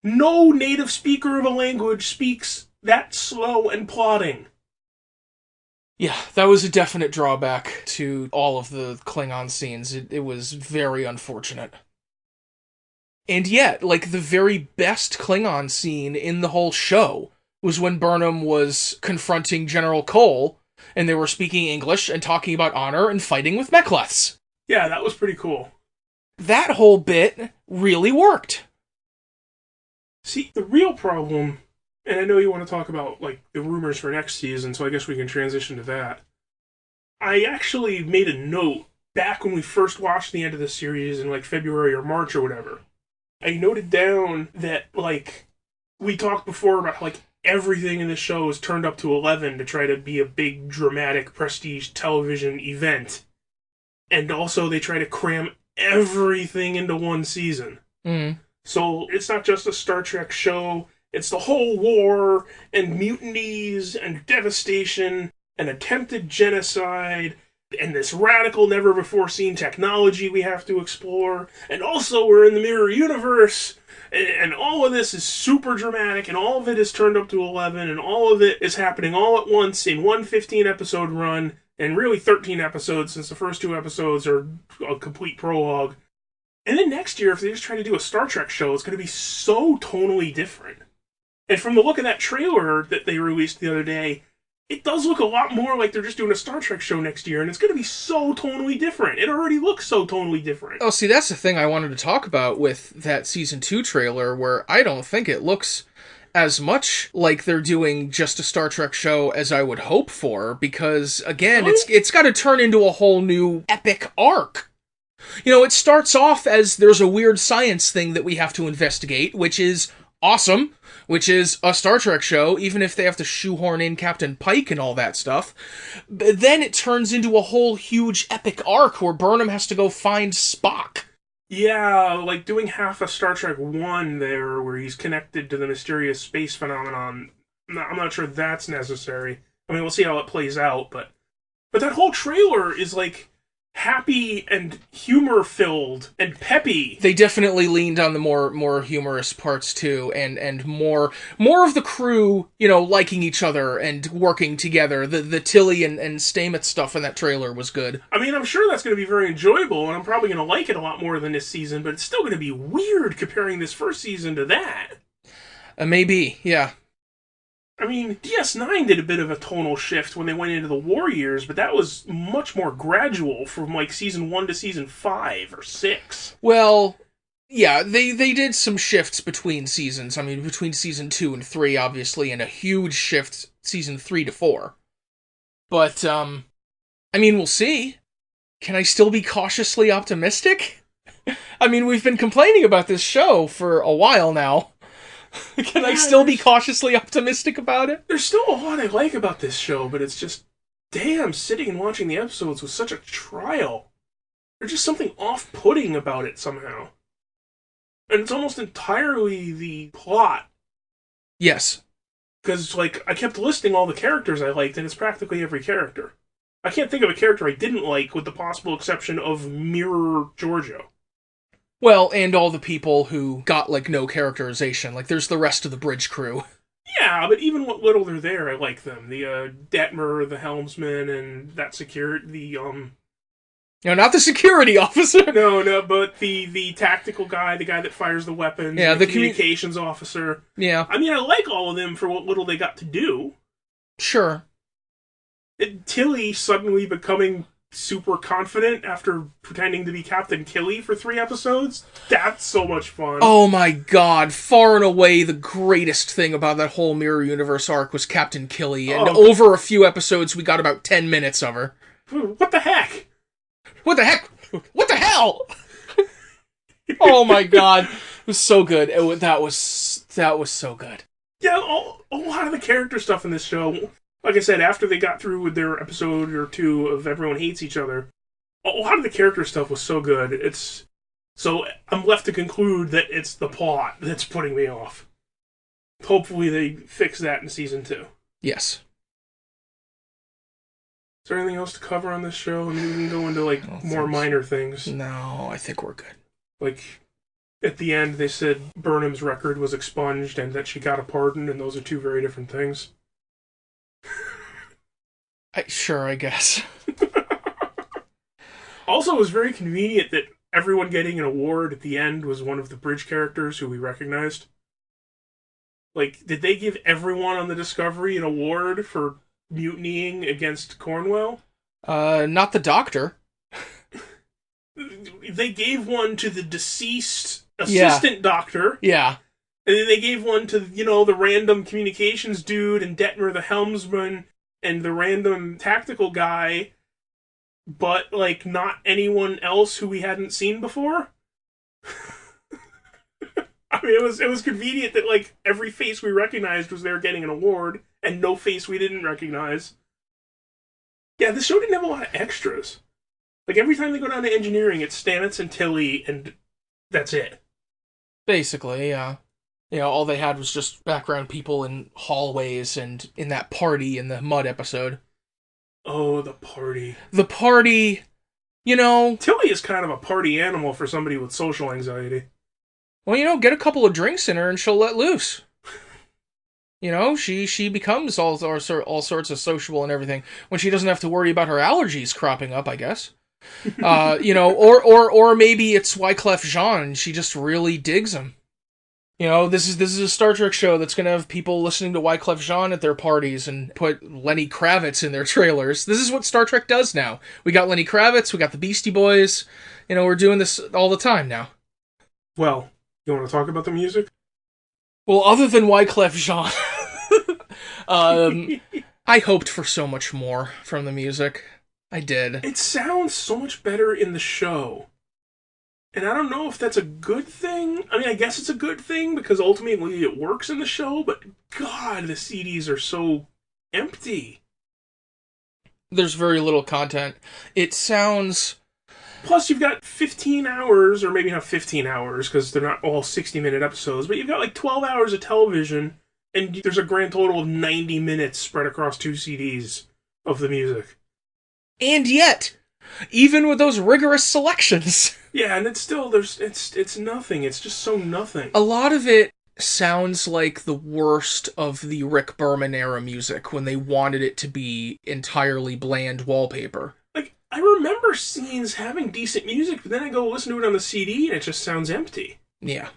No native speaker of a language speaks that slow and plodding. Yeah, that was a definite drawback to all of the Klingon scenes. It was very unfortunate. And yet, the very best Klingon scene in the whole show was when Burnham was confronting General Cole, and they were speaking English and talking about honor and fighting with Mek'leths. Yeah, that was pretty cool. That whole bit really worked. See, the real problem, and I know you want to talk about, the rumors for next season, so I guess we can transition to that. I actually made a note back when we first watched the end of the series in, February or March or whatever. I noted down that, we talked before about how, everything in the show is turned up to 11 to try to be a big, dramatic, prestige television event. And also, they try to cram everything into one season. Mm. So, it's not just a Star Trek show, it's the whole war, and mutinies, and devastation, and attempted genocide, and this radical, never-before-seen technology we have to explore, and also we're in the mirror universe, and all of this is super dramatic, and all of it is turned up to 11, and all of it is happening all at once in one 15-episode run, and really 13 episodes, since the first 2 episodes are a complete prologue. And then next year, if they just try to do a Star Trek show, it's going to be so tonally different. And from the look of that trailer that they released the other day, it does look a lot more like they're just doing a Star Trek show next year, and it's going to be so tonally different. It already looks so tonally different. Oh, see, that's the thing I wanted to talk about with that Season 2 trailer, where I don't think it looks as much like they're doing just a Star Trek show as I would hope for, because, again, it's got to turn into a whole new epic arc. It starts off as there's a weird science thing that we have to investigate, which is awesome, which is a Star Trek show, even if they have to shoehorn in Captain Pike and all that stuff. But then it turns into a whole huge epic arc where Burnham has to go find Spock. Yeah, doing half a Star Trek 1 there, where he's connected to the mysterious space phenomenon. I'm not sure that's necessary. I mean, we'll see how it plays out, but that whole trailer is, happy and humor-filled and peppy. They definitely leaned on the more humorous parts too, and more of the crew, liking each other and working together. The Tilly and Stamets stuff in that trailer was good. I mean, I'm sure that's going to be very enjoyable, and I'm probably going to like it a lot more than this season, but it's still going to be weird comparing this first season to that. Maybe, yeah. I mean, DS9 did a bit of a tonal shift when they went into the war years, but that was much more gradual from, like, Season 1 to Season 5 or 6. Well, yeah, they did some shifts between seasons. I mean, between Season 2 and 3, obviously, and a huge shift Season 3 to 4. But, I mean, we'll see. Can I still be cautiously optimistic? I mean, we've been complaining about this show for a while now. Can I still be cautiously optimistic about it? There's still a lot I like about this show, but it's just, damn, sitting and watching the episodes was such a trial. There's just something off-putting about it somehow. And it's almost entirely the plot. Yes. Because, like, I kept listing all the characters I liked, and it's practically every character. I can't think of a character I didn't like, with the possible exception of Mirror Giorgio. Well, and all the people who got, like, no characterization. Like, there's the rest of the bridge crew. Yeah, but even what little they're there, I like them. The, Detmer, the helmsman, and that No, not the security officer! No, but the tactical guy, the guy that fires the weapons, yeah, the communications officer. Yeah. I mean, I like all of them for what little they got to do. Sure. And Tilly suddenly becoming super confident after pretending to be Captain Killy for 3 episodes. That's so much fun. Oh my god, far and away the greatest thing about that whole Mirror Universe arc was Captain Killy, and over a few episodes we got about 10 minutes of her. What the heck? What the heck? What the hell? Oh my god. It was so good. That was so good. Yeah, a lot of the character stuff in this show, like I said, after they got through with their episode or 2 of Everyone Hates Each Other, a lot of the character stuff was so good. So I'm left to conclude that it's the plot that's putting me off. Hopefully they fix that in Season 2. Yes. Is there anything else to cover on this show? I mean, we can go into, more minor things. No, I think we're good. Like, at the end, they said Burnham's record was expunged and that she got a pardon, and those are 2 very different things. Sure, I guess. Also, it was very convenient that everyone getting an award at the end was one of the bridge characters who we recognized. Like, did they give everyone on the Discovery an award for mutinying against Cornwell? Not the Doctor. They gave one to the deceased assistant doctor. Yeah. And then they gave one to, the random communications dude and Detmer the helmsman and the random tactical guy, but, not anyone else who we hadn't seen before. I mean, it was convenient that, every face we recognized was there getting an award, and no face we didn't recognize. Yeah, this show didn't have a lot of extras. Every time they go down to engineering, it's Stamets and Tilly, and that's it. Basically, yeah. All they had was just background people in hallways and in that party in the mud episode. Oh, the party. The party, Tilly is kind of a party animal for somebody with social anxiety. Well, get a couple of drinks in her and she'll let loose. She becomes all sorts of sociable and everything when she doesn't have to worry about her allergies cropping up, I guess. Or maybe it's Wyclef Jean and she just really digs him. This is a Star Trek show that's going to have people listening to Wyclef Jean at their parties and put Lenny Kravitz in their trailers. This is what Star Trek does now. We got Lenny Kravitz, we got the Beastie Boys. We're doing this all the time now. Well, you want to talk about the music? Well, other than Wyclef Jean, I hoped for so much more from the music. I did. It sounds so much better in the show. And I don't know if that's a good thing. I mean, I guess it's a good thing because ultimately it works in the show, but God, the CDs are so empty. There's very little content. It sounds... Plus, you've got 15 hours, or maybe not 15 hours, because they're not all 60-minute episodes, but you've got 12 hours of television, and there's a grand total of 90 minutes spread across 2 CDs of the music. And yet, even with those rigorous selections... Yeah, and it's still, it's nothing. It's just so nothing. A lot of it sounds like the worst of the Rick Berman era music when they wanted it to be entirely bland wallpaper. I remember scenes having decent music, but then I go listen to it on the CD and it just sounds empty. Yeah.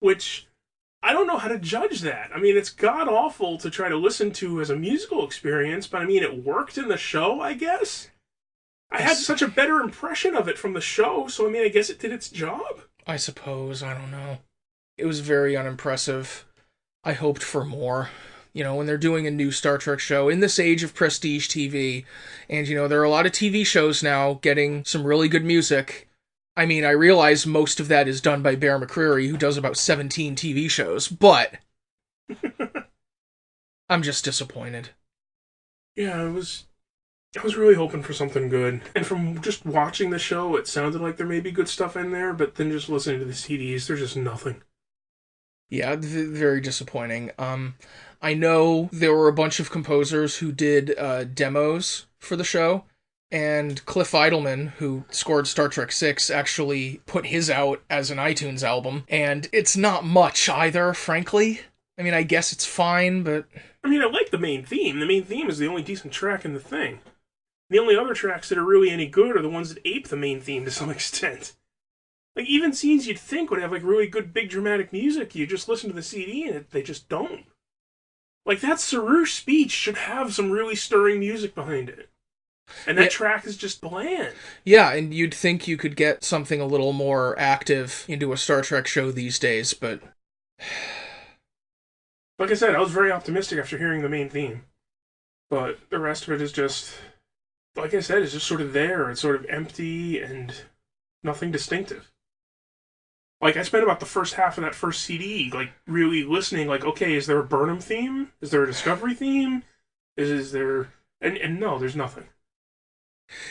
Which, I don't know how to judge that. I mean, it's god-awful to try to listen to as a musical experience, but I mean, it worked in the show, I guess? I had such a better impression of it from the show, so I mean, I guess it did its job? I suppose, I don't know. It was very unimpressive. I hoped for more. You know, when they're doing a new Star Trek show in this age of prestige TV, and, you know, there are a lot of TV shows now getting some really good music. I mean, I realize most of that is done by Bear McCreary, who does about 17 TV shows, but I'm just disappointed. Yeah, I was really hoping for something good. And from just watching the show, it sounded like there may be good stuff in there, but then just listening to the CDs, there's just nothing. Yeah, very disappointing. I know there were a bunch of composers who did demos for the show, and Cliff Idleman, who scored Star Trek VI, actually put his out as an iTunes album, and it's not much either, frankly. I mean, I guess it's fine, but... I mean, I like the main theme. The main theme is the only decent track in the thing. The only other tracks that are really any good are the ones that ape the main theme to some extent. Like, even scenes you'd think would have, like, really good big dramatic music, you just listen to the CD and they just don't. Like, that Saru speech should have some really stirring music behind it. And that track is just bland. Yeah, and you'd think you could get something a little more active into a Star Trek show these days, but... Like I said, I was very optimistic after hearing the main theme. But the rest of it is just... Like I said, it's just sort of there. It's sort of empty and nothing distinctive. Like, I spent about the first half of that first CD, like, really listening, like, okay, is there a Burnham theme? Is there a Discovery theme? Is there... And no, there's nothing.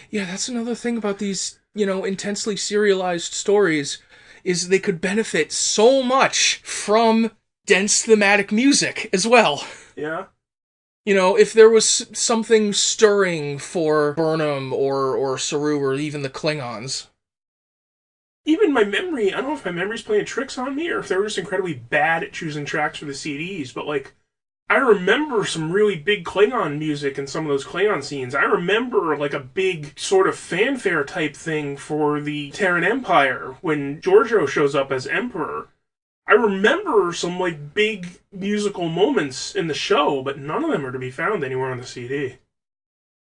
Yeah, that's another thing about these, you know, intensely serialized stories, is they could benefit so much from dense thematic music as well. Yeah. You know, if there was something stirring for Burnham or Saru or even the Klingons. Even my memory, I don't know if my memory's playing tricks on me or if they were just incredibly bad at choosing tracks for the CDs, but like, I remember some really big Klingon music in some of those Klingon scenes. I remember like a big sort of fanfare type thing for the Terran Empire when Giorgio shows up as Emperor. I remember some like big musical moments in the show, but none of them are to be found anywhere on the CD.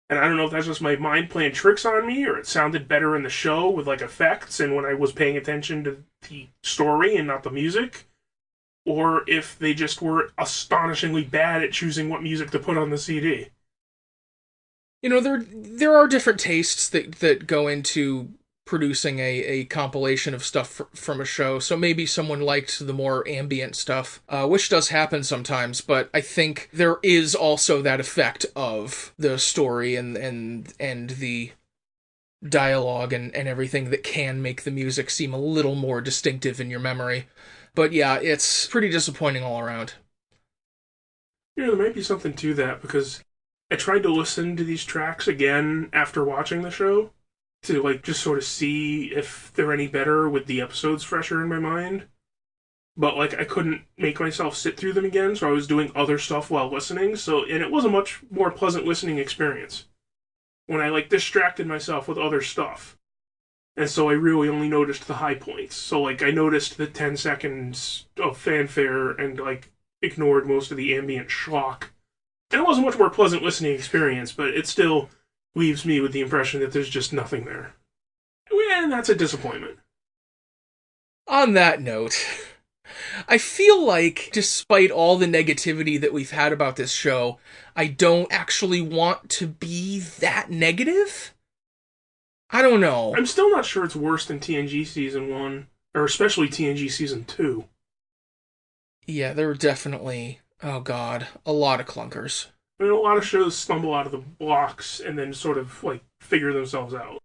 And I don't know if that's just my mind playing tricks on me, or it sounded better in the show with like effects and when I was paying attention to the story and not the music, or if they just were astonishingly bad at choosing what music to put on the CD. You know, there are different tastes that go into producing a compilation of stuff from a show, so maybe someone liked the more ambient stuff, which does happen sometimes, but I think there is also that effect of the story and the dialogue and everything that can make the music seem a little more distinctive in your memory. But yeah, it's pretty disappointing all around. Yeah, there might be something to that, because I tried to listen to these tracks again after watching the show, to like just sort of see if they're any better with the episodes fresher in my mind. But like I couldn't make myself sit through them again, so I was doing other stuff while listening, and it was a much more pleasant listening experience when I like distracted myself with other stuff. And so I really only noticed the high points. So like I noticed the 10 seconds of fanfare and like ignored most of the ambient schlock. And it was a much more pleasant listening experience, but it still leaves me with the impression that there's just nothing there. And that's a disappointment. On that note, I feel like, despite all the negativity that we've had about this show, I don't actually want to be that negative? I don't know. I'm still not sure it's worse than TNG Season 1, or especially TNG Season 2. Yeah, there were definitely, oh god, a lot of clunkers. I mean, a lot of shows stumble out of the blocks and then sort of, like, figure themselves out.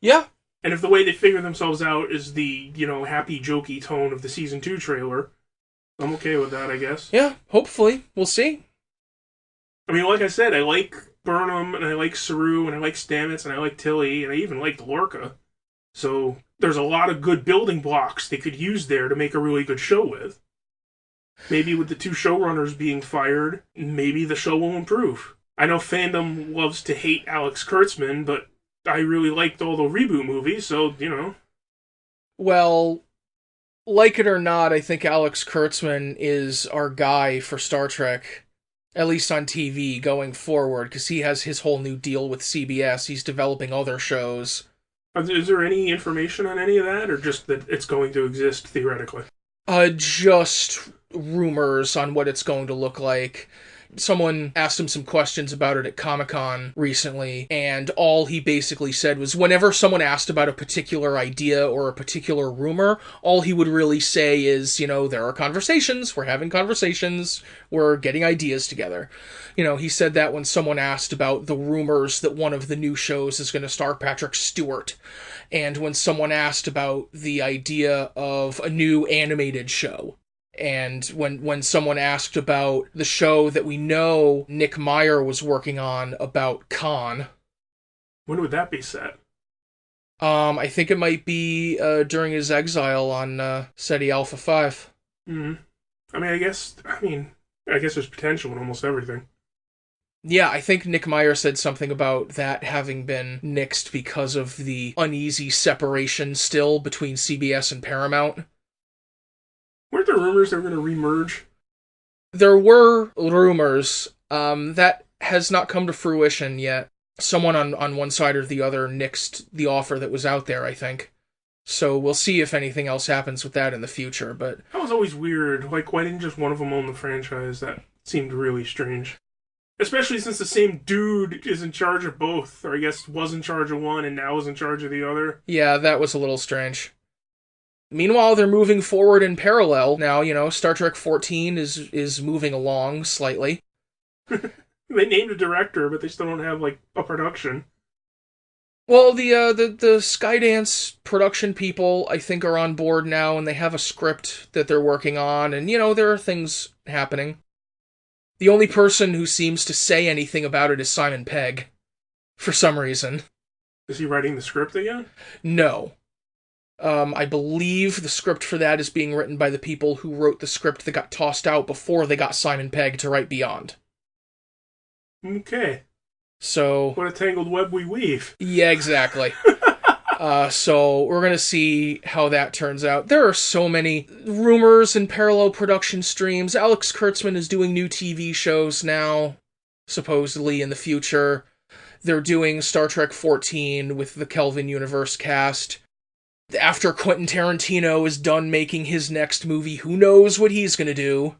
Yeah. And if the way they figure themselves out is the, you know, happy, jokey tone of the Season 2 trailer, I'm okay with that, I guess. Yeah, hopefully. We'll see. I mean, like I said, I like Burnham, and I like Saru, and I like Stamets, and I like Tilly, and I even like Lorca. So, there's a lot of good building blocks they could use there to make a really good show with. Maybe with the two showrunners being fired, maybe the show will improve. I know fandom loves to hate Alex Kurtzman, but I really liked all the reboot movies, so, you know. Well, like it or not, I think Alex Kurtzman is our guy for Star Trek, at least on TV, going forward, because he has his whole new deal with CBS. He's developing other shows. Is there any information on any of that, or just that it's going to exist theoretically? Just rumors on what it's going to look like. Someone asked him some questions about it at Comic-Con recently, and all he basically said was whenever someone asked about a particular idea or a particular rumor, all he would really say is, there are conversations, we're having conversations, we're getting ideas together. He said that when someone asked about the rumors that one of the new shows is going to star Patrick Stewart, and when someone asked about the idea of a new animated show. And when someone asked about the show that we know Nick Meyer was working on about Khan. When would that be set? I think it might be during his exile on SETI Alpha 5. Mm-hmm. I guess there's potential in almost everything. Yeah, I think Nick Meyer said something about that having been nixed because of the uneasy separation still between CBS and Paramount. Weren't there rumors they were going to remerge? There were rumors. That has not come to fruition yet. Someone on one side or the other nixed the offer that was out there, I think. So we'll see if anything else happens with that in the future, but... That was always weird. Like, why didn't just one of them own the franchise? That seemed really strange. Especially since the same dude is in charge of both, or I guess was in charge of one and now is in charge of the other. Yeah, that was a little strange. Meanwhile, they're moving forward in parallel now. Star Trek 14 is moving along slightly. They named a director, but they still don't have, a production. Well, the Skydance production people, I think, are on board now, and they have a script that they're working on, and, there are things happening. The only person who seems to say anything about it is Simon Pegg, for some reason. Is he writing the script again? No. I believe the script for that is being written by the people who wrote the script that got tossed out before they got Simon Pegg to write Beyond. Okay. So... What a tangled web we weave. Yeah, exactly. So we're going to see how that turns out. There are so many rumors and parallel production streams. Alex Kurtzman is doing new TV shows now, supposedly in the future. They're doing Star Trek 14 with the Kelvin Universe cast. After Quentin Tarantino is done making his next movie, who knows what he's going to do.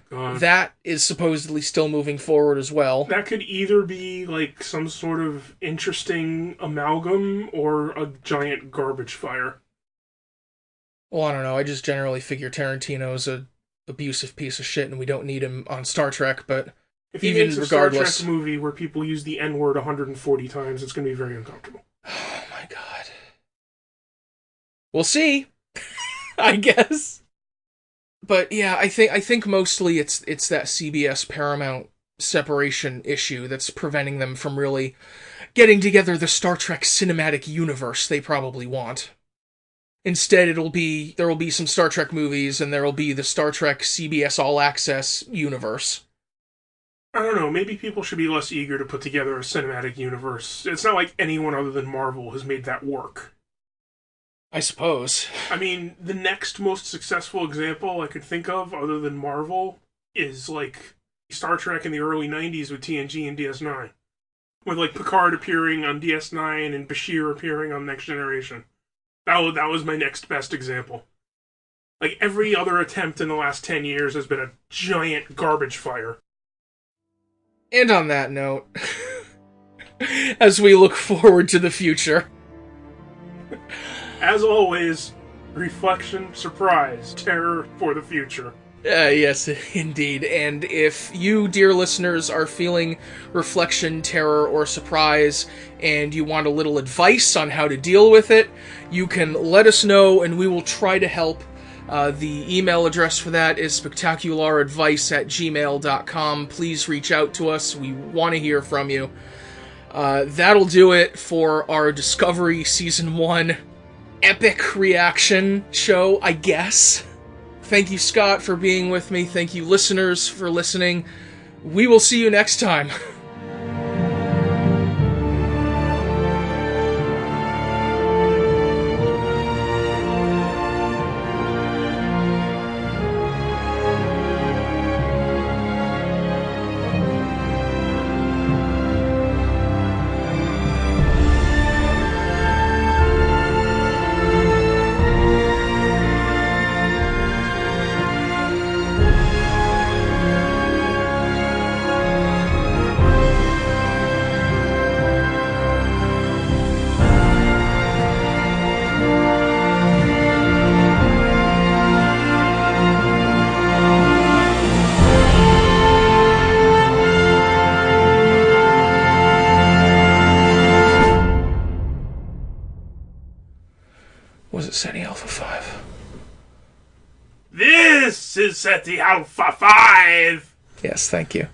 God. That is supposedly still moving forward as well. That could either be, some sort of interesting amalgam or a giant garbage fire. Well, I don't know. I just generally figure Tarantino's a abusive piece of shit and we don't need him on Star Trek, but if he even makes a regardless... Star Trek movie where people use the N-word 140 times, it's going to be very uncomfortable. Oh my god. We'll see, I guess. But yeah, I think mostly it's that CBS Paramount separation issue that's preventing them from really getting together the Star Trek cinematic universe they probably want. Instead, there will be some Star Trek movies and there will be the Star Trek CBS All Access universe. I don't know, maybe people should be less eager to put together a cinematic universe. It's not like anyone other than Marvel has made that work. I suppose. The next most successful example I could think of, other than Marvel, is, Star Trek in the early 90s with TNG and DS9. With, Picard appearing on DS9 and Bashir appearing on Next Generation. That was my next best example. Every other attempt in the last 10 years has been a giant garbage fire. And on that note, as we look forward to the future... As always, reflection, surprise, terror for the future. Yes, indeed. And if you, dear listeners, are feeling reflection, terror, or surprise, and you want a little advice on how to deal with it, you can let us know, and we will try to help. The email address for that is spectacularadvice@gmail.com. Please reach out to us. We want to hear from you. That'll do it for our Discovery Season 1 epic reaction show, I guess. Thank you, Scott, for being with me. Thank you, listeners, for listening. We will see you next time. is at the Alpha 5. Yes, thank you.